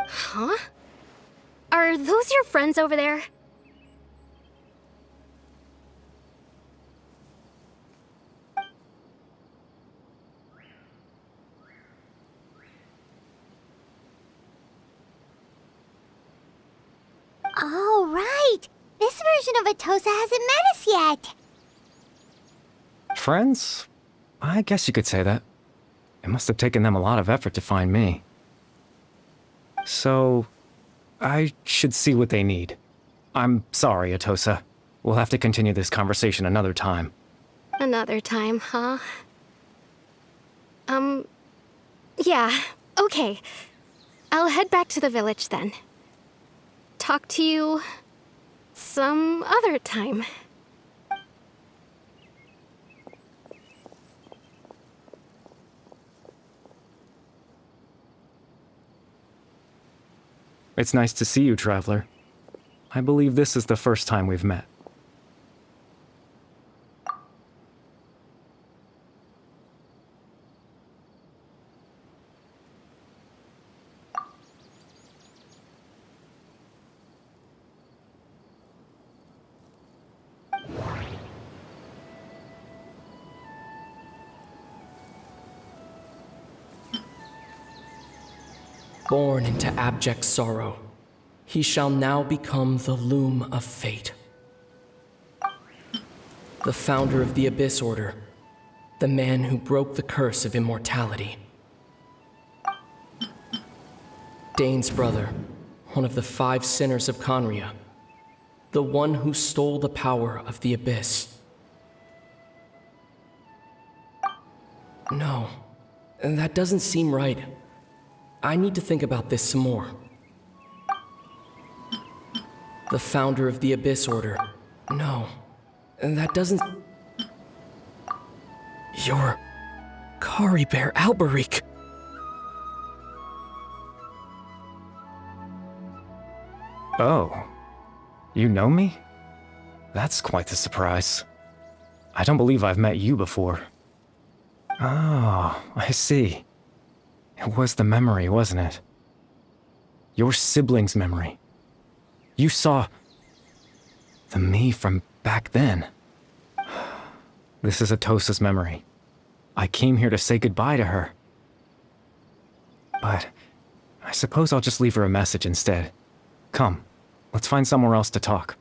Huh? Are those your friends over there? Oh, right! This version of Atosa hasn't met us yet! Friends? I guess you could say that. It must have taken them a lot of effort to find me. So, I should see what they need. I'm sorry, Atosa. We'll have to continue this conversation another time. Another time, huh? Yeah, okay. I'll head back to the village then. Talk to you some other time. It's nice to see you, Traveler. I believe this is the first time we've met. Born into abject sorrow, he shall now become the loom of fate. The founder of the Abyss Order, the man who broke the curse of immortality. Dane's brother, one of the 5 sinners of Conria, the one who stole the power of the Abyss. No, that doesn't seem right. I need to think about this some more. The founder of the Abyss Order. No, that doesn't... You're... Kari Bear Alberic. Oh. You know me? That's quite the surprise. I don't believe I've met you before. Oh, I see. It was the memory, wasn't it? Your sibling's memory. You saw... the me from back then. This is Atosa's memory. I came here to say goodbye to her. But I suppose I'll just leave her a message instead. Come, let's find somewhere else to talk.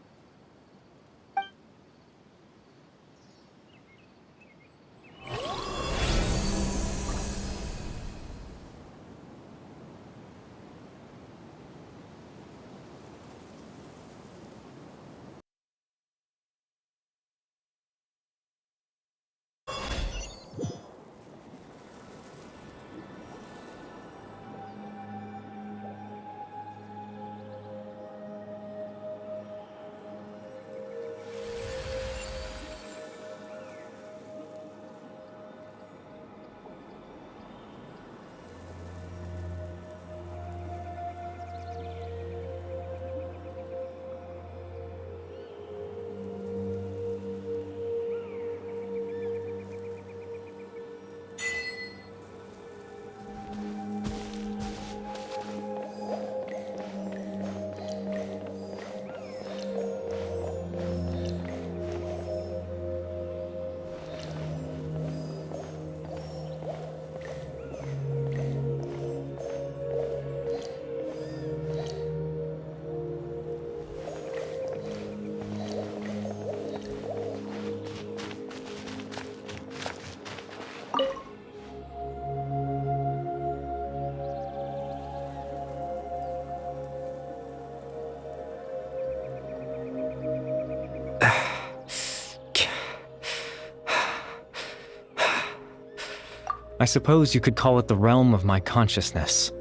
I suppose you could call it the realm of my consciousness.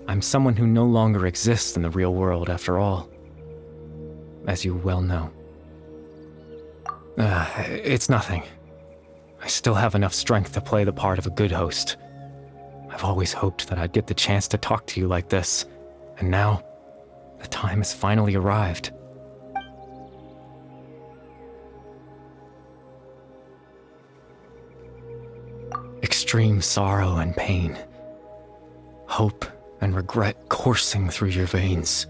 I'm someone who no longer exists in the real world, after all, as you well know. It's nothing. I still have enough strength to play the part of a good host. I've always hoped that I'd get the chance to talk to you like this, and now, the time has finally arrived. Extreme sorrow and pain, hope and regret coursing through your veins,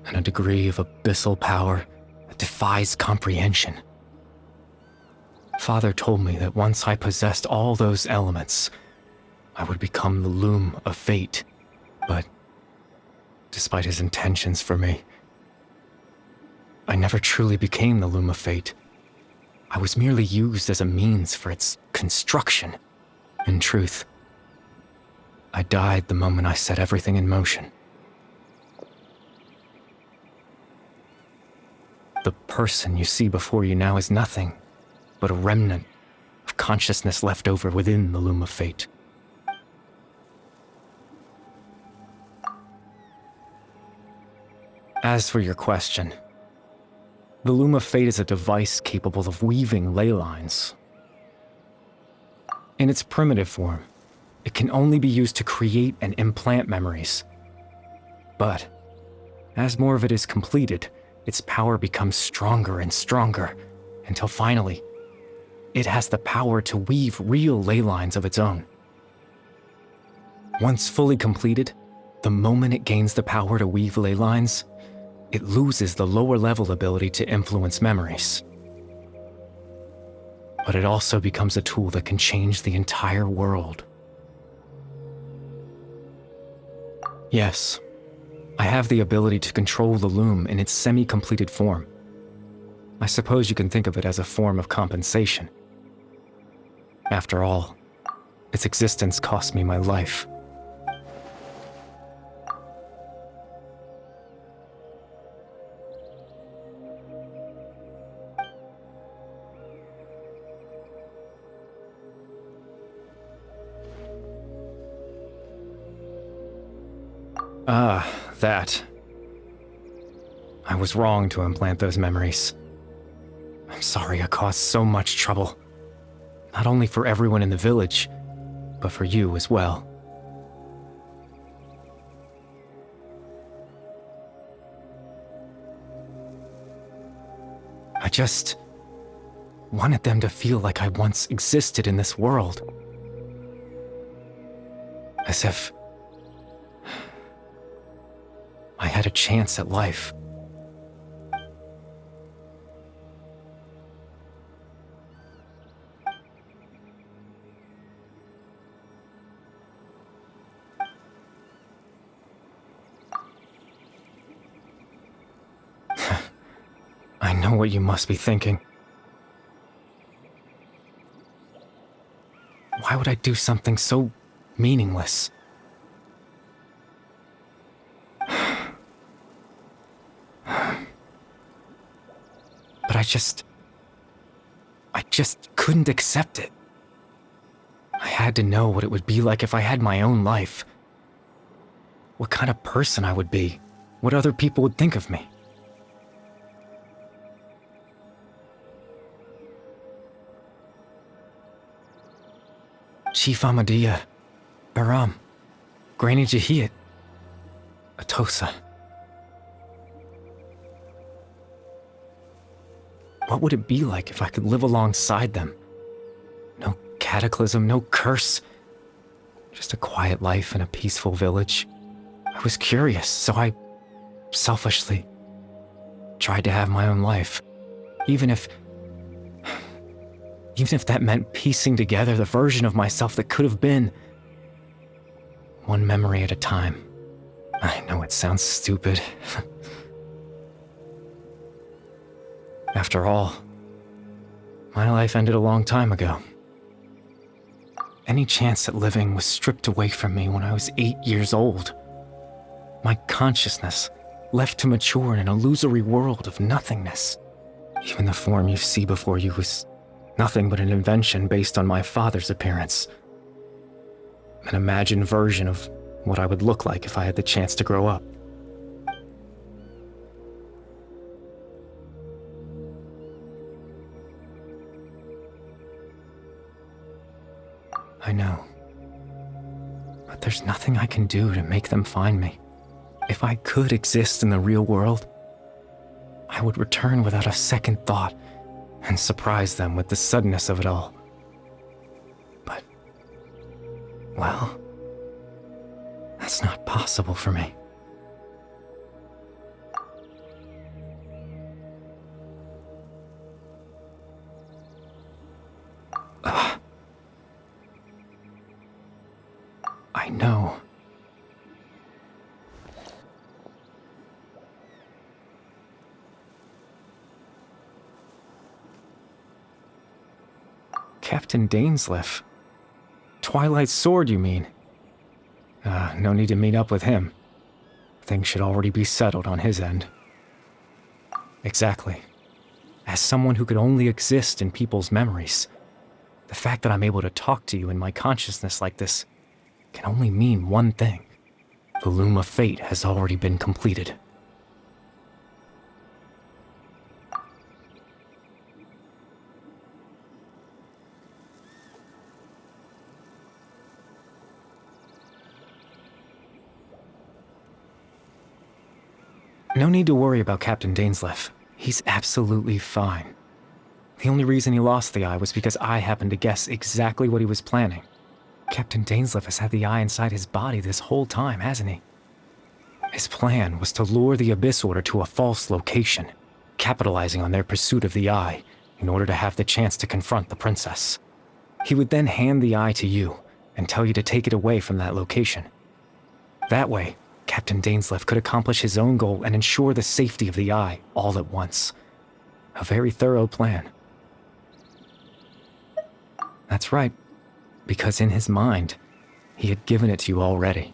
and a degree of abyssal power that defies comprehension. Father told me that once I possessed all those elements, I would become the loom of fate, but despite his intentions for me, I never truly became the loom of fate. I was merely used as a means for its construction. In truth, I died the moment I set everything in motion. The person you see before you now is nothing but a remnant of consciousness left over within the loom of fate. As for your question, the loom of fate is a device capable of weaving ley lines. In its primitive form, it can only be used to create and implant memories. But as more of it is completed, its power becomes stronger and stronger, until finally, it has the power to weave real ley lines of its own. Once fully completed, the moment it gains the power to weave ley lines, it loses the lower level ability to influence memories. But it also becomes a tool that can change the entire world. Yes, I have the ability to control the loom in its semi-completed form. I suppose you can think of it as a form of compensation. After all, its existence cost me my life. Ah, that. I was wrong to implant those memories. I'm sorry I caused so much trouble. Not only for everyone in the village, but for you as well. I just wanted them to feel like I once existed in this world. As if I had a chance at life. I know what you must be thinking. Why would I do something so meaningless? But I just couldn't accept it. I had to know what it would be like if I had my own life. What kind of person I would be. What other people would think of me. Chief Ahmadiyya, Baram, Granny Jahiyat, Atosa. What would it be like if I could live alongside them? No cataclysm, no curse. Just a quiet life in a peaceful village. I was curious, so I selfishly tried to have my own life. Even if that meant piecing together the version of myself that could have been. One memory at a time. I know it sounds stupid. After all, my life ended a long time ago. Any chance at living was stripped away from me when I was 8 years old. My consciousness left to mature in an illusory world of nothingness. Even the form you see before you was nothing but an invention based on my father's appearance. An imagined version of what I would look like if I had the chance to grow up. I know. But there's nothing I can do to make them find me. If I could exist in the real world, I would return without a second thought and surprise them with the suddenness of it all. But, well, that's not possible for me. I know. Captain Dainsleif. Twilight Sword, you mean? No need to meet up with him. Things should already be settled on his end. Exactly. As someone who could only exist in people's memories, the fact that I'm able to talk to you in my consciousness like this can only mean one thing. The Loom of Fate has already been completed. No need to worry about Captain Dainsleif. He's absolutely fine. The only reason he lost the eye was because I happened to guess exactly what he was planning. Captain Dainsleif has had the eye inside his body this whole time, hasn't he? His plan was to lure the Abyss Order to a false location, capitalizing on their pursuit of the eye in order to have the chance to confront the princess. He would then hand the eye to you and tell you to take it away from that location. That way, Captain Dainsleif could accomplish his own goal and ensure the safety of the eye all at once. A very thorough plan. That's right, because in his mind, he had given it to you already.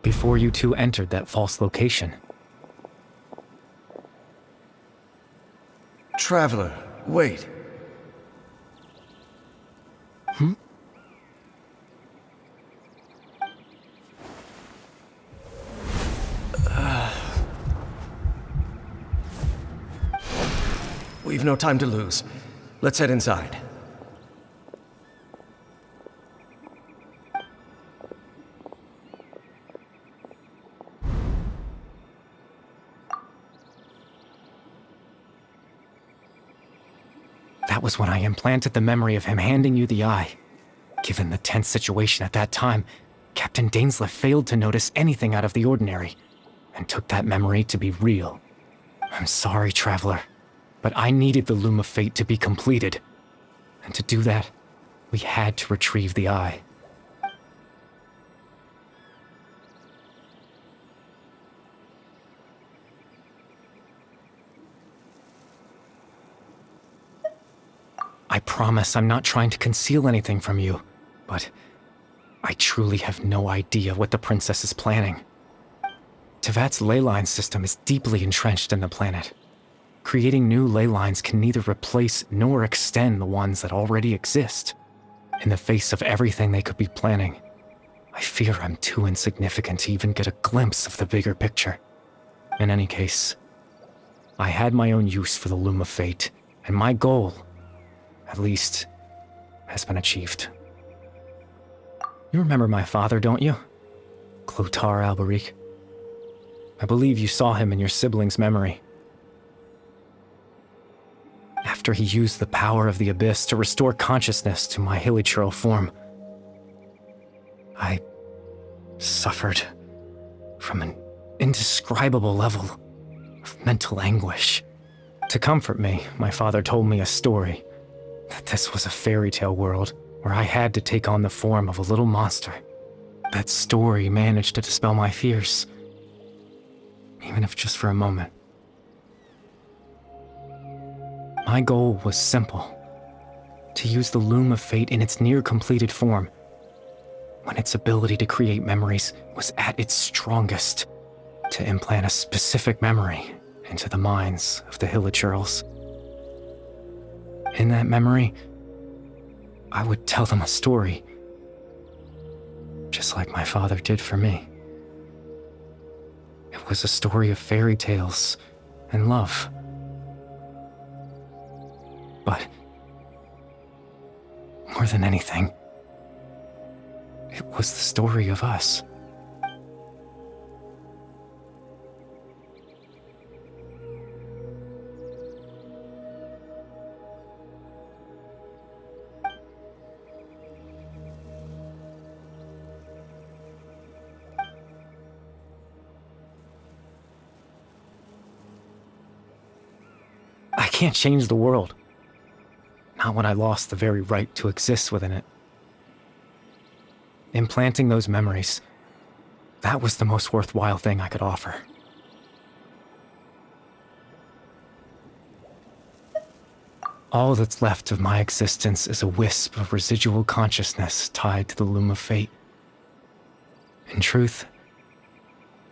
Before you two entered that false location. Traveler, wait. We've no time to lose. Let's head inside. That was when I implanted the memory of him handing you the eye. Given the tense situation at that time, Captain Dainsleif failed to notice anything out of the ordinary, and took that memory to be real. I'm sorry, Traveler, but I needed the Loom of Fate to be completed. And to do that, we had to retrieve the eye. I promise I'm not trying to conceal anything from you, but I truly have no idea what the princess is planning. Tevat's ley line system is deeply entrenched in the planet. Creating new ley lines can neither replace nor extend the ones that already exist. In the face of everything they could be planning, I fear I'm too insignificant to even get a glimpse of the bigger picture. In any case, I had my own use for the Loom of Fate, and my goal, at least, has been achieved. You remember my father, don't you? Clotar Alberic. I believe you saw him in your sibling's memory. After he used the power of the Abyss to restore consciousness to my hilichurl form, I suffered from an indescribable level of mental anguish. To comfort me, my father told me a story, that this was a fairy tale world where I had to take on the form of a little monster. That story managed to dispel my fears, even if just for a moment. My goal was simple: to use the Loom of Fate in its near-completed form, when its ability to create memories was at its strongest, to implant a specific memory into the minds of the hilichurls. In that memory, I would tell them a story, just like my father did for me. It was a story of fairy tales and love. But more than anything, it was the story of us. I can't change the world. Not when I lost the very right to exist within it. Implanting those memories, that was the most worthwhile thing I could offer. All that's left of my existence is a wisp of residual consciousness tied to the loom of fate. In truth,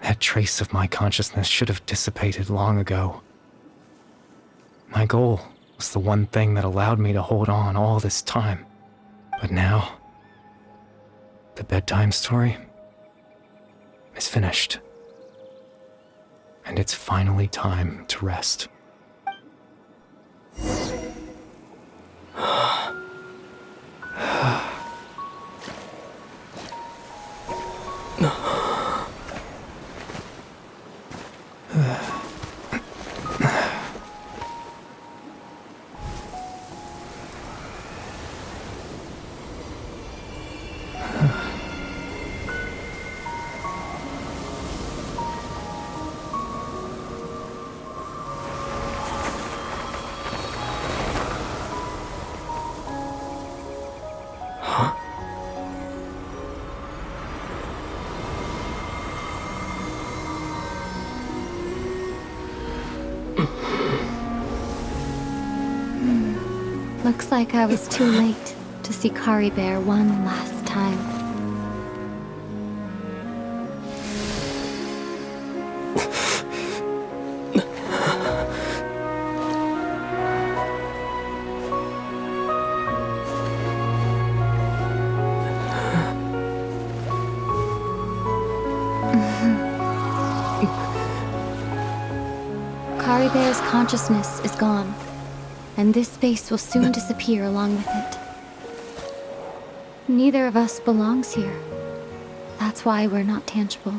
that trace of my consciousness should have dissipated long ago. My goal was the one thing that allowed me to hold on all this time. But now, the bedtime story is finished. And it's finally time to rest. Looks like I was too late to see Kari Bear one last time. Kari Bear's consciousness is gone, and this space will soon disappear along with it. Neither of us belongs here. That's why we're not tangible.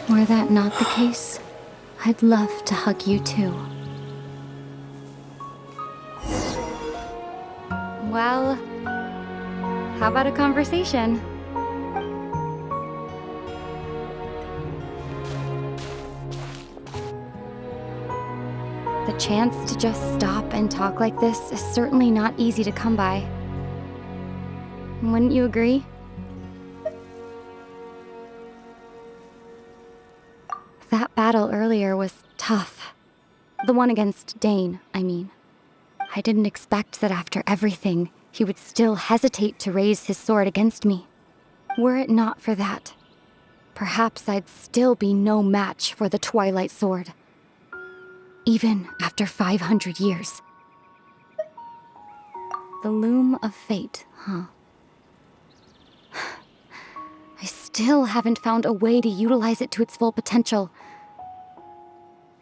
Were that not the case, I'd love to hug you too. Well, how about a conversation? The chance to just stop and talk like this is certainly not easy to come by. Wouldn't you agree? That battle earlier was tough. The one against Dane, I mean. I didn't expect that after everything, he would still hesitate to raise his sword against me. Were it not for that, perhaps I'd still be no match for the Twilight Sword. Even after 500 years. The loom of fate, huh? I still haven't found a way to utilize it to its full potential.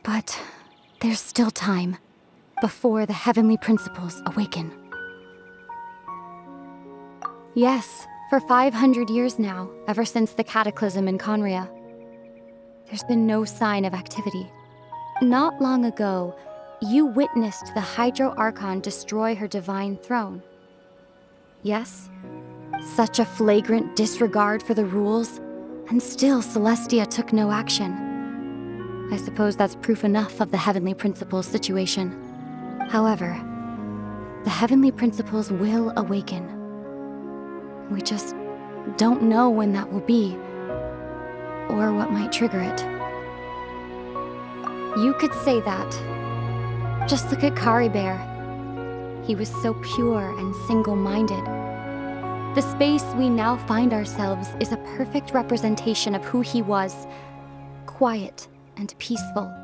But there's still time before the heavenly principles awaken. Yes, for 500 years now, ever since the cataclysm in Conria, there's been no sign of activity. Not long ago, you witnessed the Hydro Archon destroy her divine throne. Yes? Such a flagrant disregard for the rules, and still Celestia took no action. I suppose that's proof enough of the Heavenly Principles situation. However, the Heavenly Principles will awaken. We just don't know when that will be, or what might trigger it. You could say that. Just look at Kari Bear. He was so pure and single-minded. The space we now find ourselves is a perfect representation of who he was. Quiet and peaceful.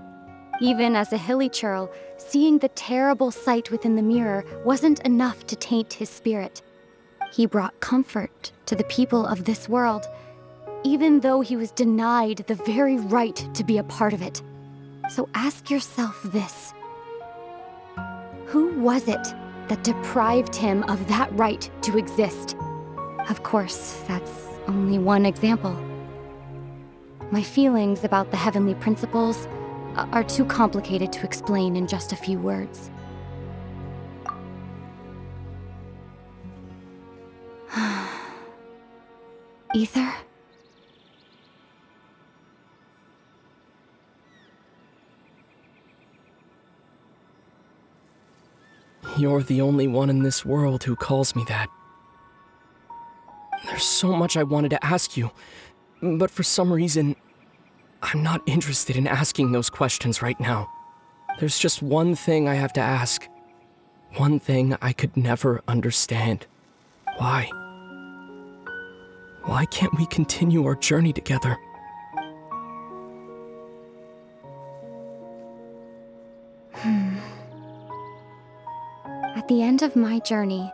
Even as a hilly churl, seeing the terrible sight within the mirror wasn't enough to taint his spirit. He brought comfort to the people of this world, even though he was denied the very right to be a part of it. So ask yourself this. Who was it that deprived him of that right to exist? Of course, that's only one example. My feelings about the Heavenly Principles are too complicated to explain in just a few words. Ether? You're the only one in this world who calls me that. There's so much I wanted to ask you, but for some reason, I'm not interested in asking those questions right now. There's just one thing I have to ask. One thing I could never understand. Why? Why can't we continue our journey together? At the end of my journey,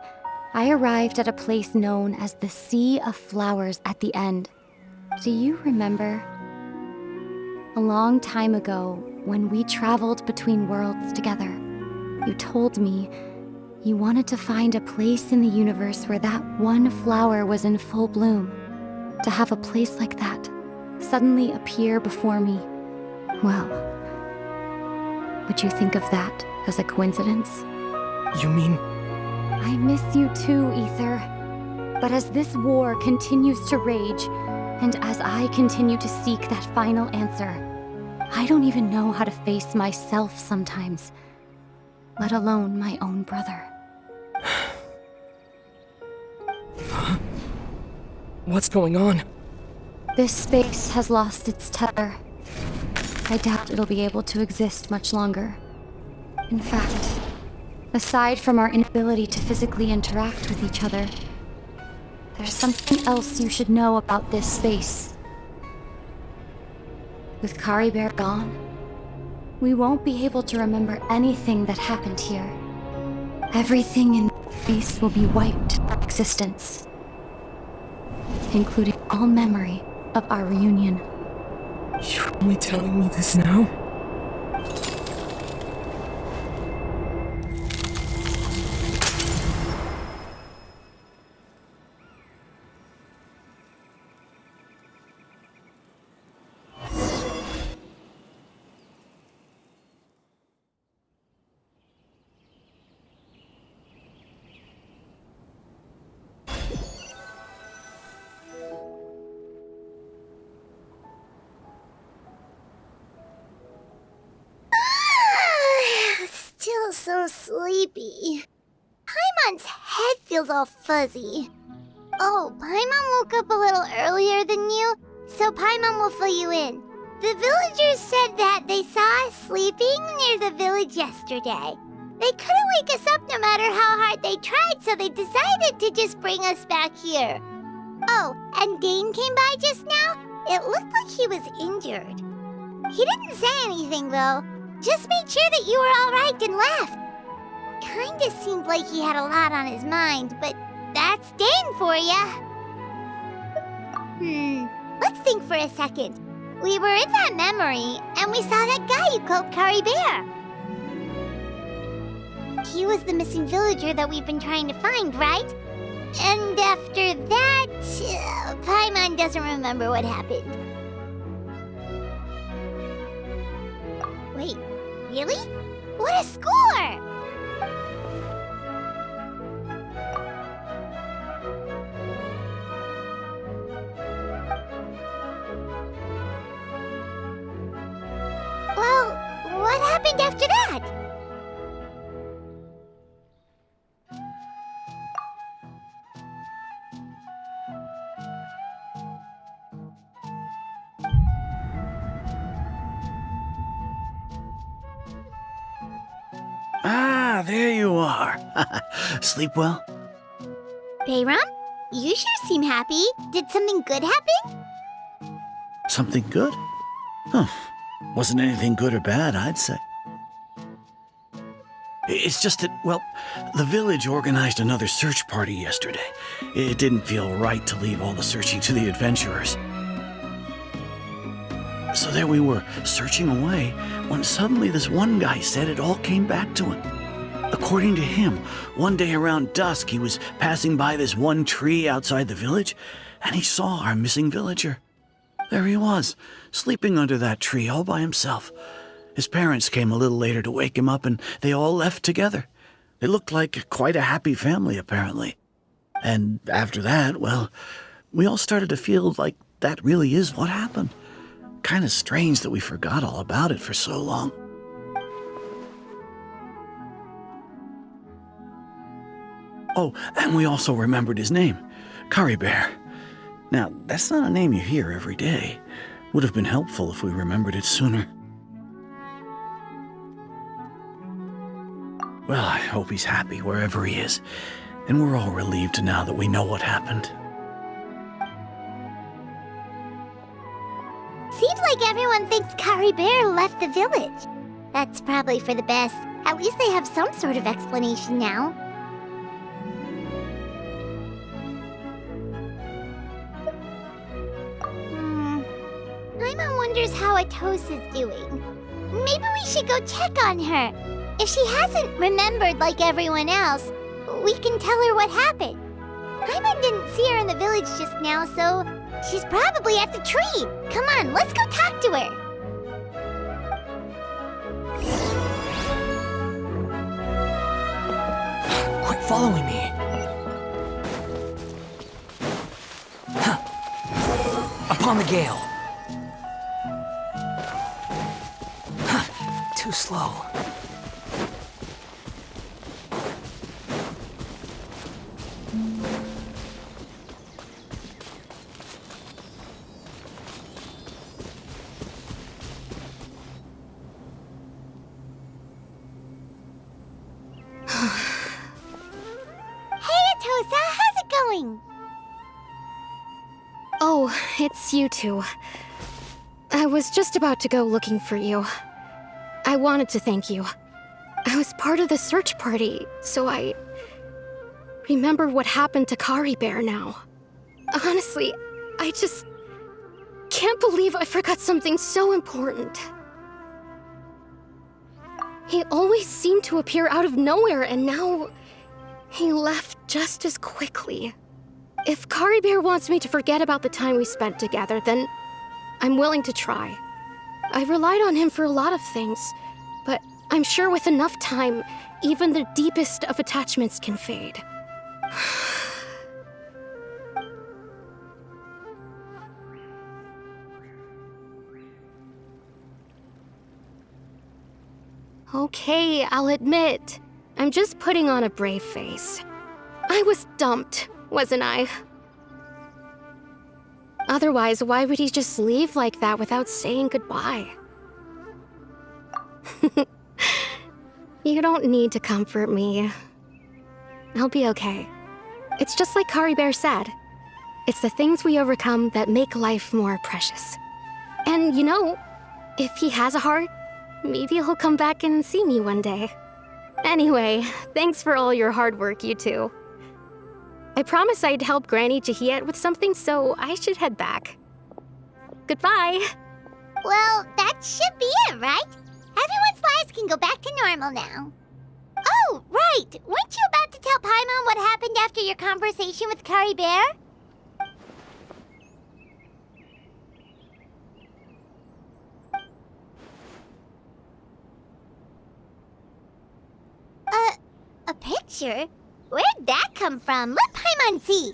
I arrived at a place known as the Sea of Flowers at the end. Do you remember? A long time ago, when we traveled between worlds together, you told me you wanted to find a place in the universe where that one flower was in full bloom. To have a place like that suddenly appear before me. Well, would you think of that as a coincidence? You mean... I miss you too, Ether. But as this war continues to rage, and as I continue to seek that final answer, I don't even know how to face myself sometimes, let alone my own brother. What's going on? This space has lost its tether. I doubt it'll be able to exist much longer. In fact, aside from our inability to physically interact with each other, there's something else you should know about this space. With Kari Bear gone, we won't be able to remember anything that happened here. Everything in space will be wiped from existence, including all memory of our reunion. You're only telling me this now? Still so sleepy. Paimon's head feels all fuzzy. Oh, Paimon woke up a little earlier than you, so Paimon will fill you in. The villagers said that they saw us sleeping near the village yesterday. They couldn't wake us up no matter how hard they tried, so they decided to just bring us back here. Oh, and Dane came by just now. It looked like he was injured. He didn't say anything, though. Just made sure that you were all right and left. Kinda seemed like he had a lot on his mind, but that's Dane for ya. Let's think for a second. We were in that memory, and we saw that guy you called Kari Bear. He was the missing villager that we've been trying to find, right? And after that, Paimon doesn't remember what happened. Wait, really? What a score! Well, what happened after that? Ah, there you are. Sleep well? Bayram, you sure seem happy. Did something good happen? Something good? Huh. Wasn't anything good or bad, I'd say. It's just that, well, the village organized another search party yesterday. It didn't feel right to leave all the searching to the adventurers. So there we were, searching away, when suddenly this one guy said it all came back to him. According to him, one day around dusk, he was passing by this one tree outside the village, and he saw our missing villager. There he was, sleeping under that tree all by himself. His parents came a little later to wake him up, and they all left together. They looked like quite a happy family, apparently. And after that, well, we all started to feel like that really is what happened. Kind of strange that we forgot all about it for so long. Oh, and we also remembered his name, Kari Bear. Now, that's not a name you hear every day. Would have been helpful if we remembered it sooner. Well, I hope he's happy wherever he is, and we're all relieved now that we know what happened. Seems like everyone thinks Kari Bear left the village. That's probably for the best. At least they have some sort of explanation now. Paimon wonders how Atosa's doing. Maybe we should go check on her. If she hasn't remembered like everyone else, we can tell her what happened. Paimon didn't see her in the village just now, so she's probably at the tree. Come on, let's go talk to her. Quit following me. Upon the gale. Too slow. Oh, it's you two. I was just about to go looking for you. I wanted to thank you. I was part of the search party, so I remember what happened to Kari Bear now. Honestly, I just can't believe I forgot something so important. He always seemed to appear out of nowhere, and now he left just as quickly. If Kari Bear wants me to forget about the time we spent together, then I'm willing to try. I relied on him for a lot of things, but I'm sure with enough time, even the deepest of attachments can fade. Okay, I'll admit, I'm just putting on a brave face. I was dumped, wasn't I? Otherwise, why would he just leave like that without saying goodbye? You don't need to comfort me. I'll be okay. It's just like Kari Bear said. It's the things we overcome that make life more precious. And you know, if he has a heart, maybe he'll come back and see me one day. Anyway, thanks for all your hard work, you two. I promised I'd help Granny Jahiet with something, so I should head back. Goodbye! Well, that should be it, right? Everyone's lives can go back to normal now. Oh, right! Weren't you about to tell Paimon what happened after your conversation with Kari Bear? A picture? Where'd that come from? Let Paimon see.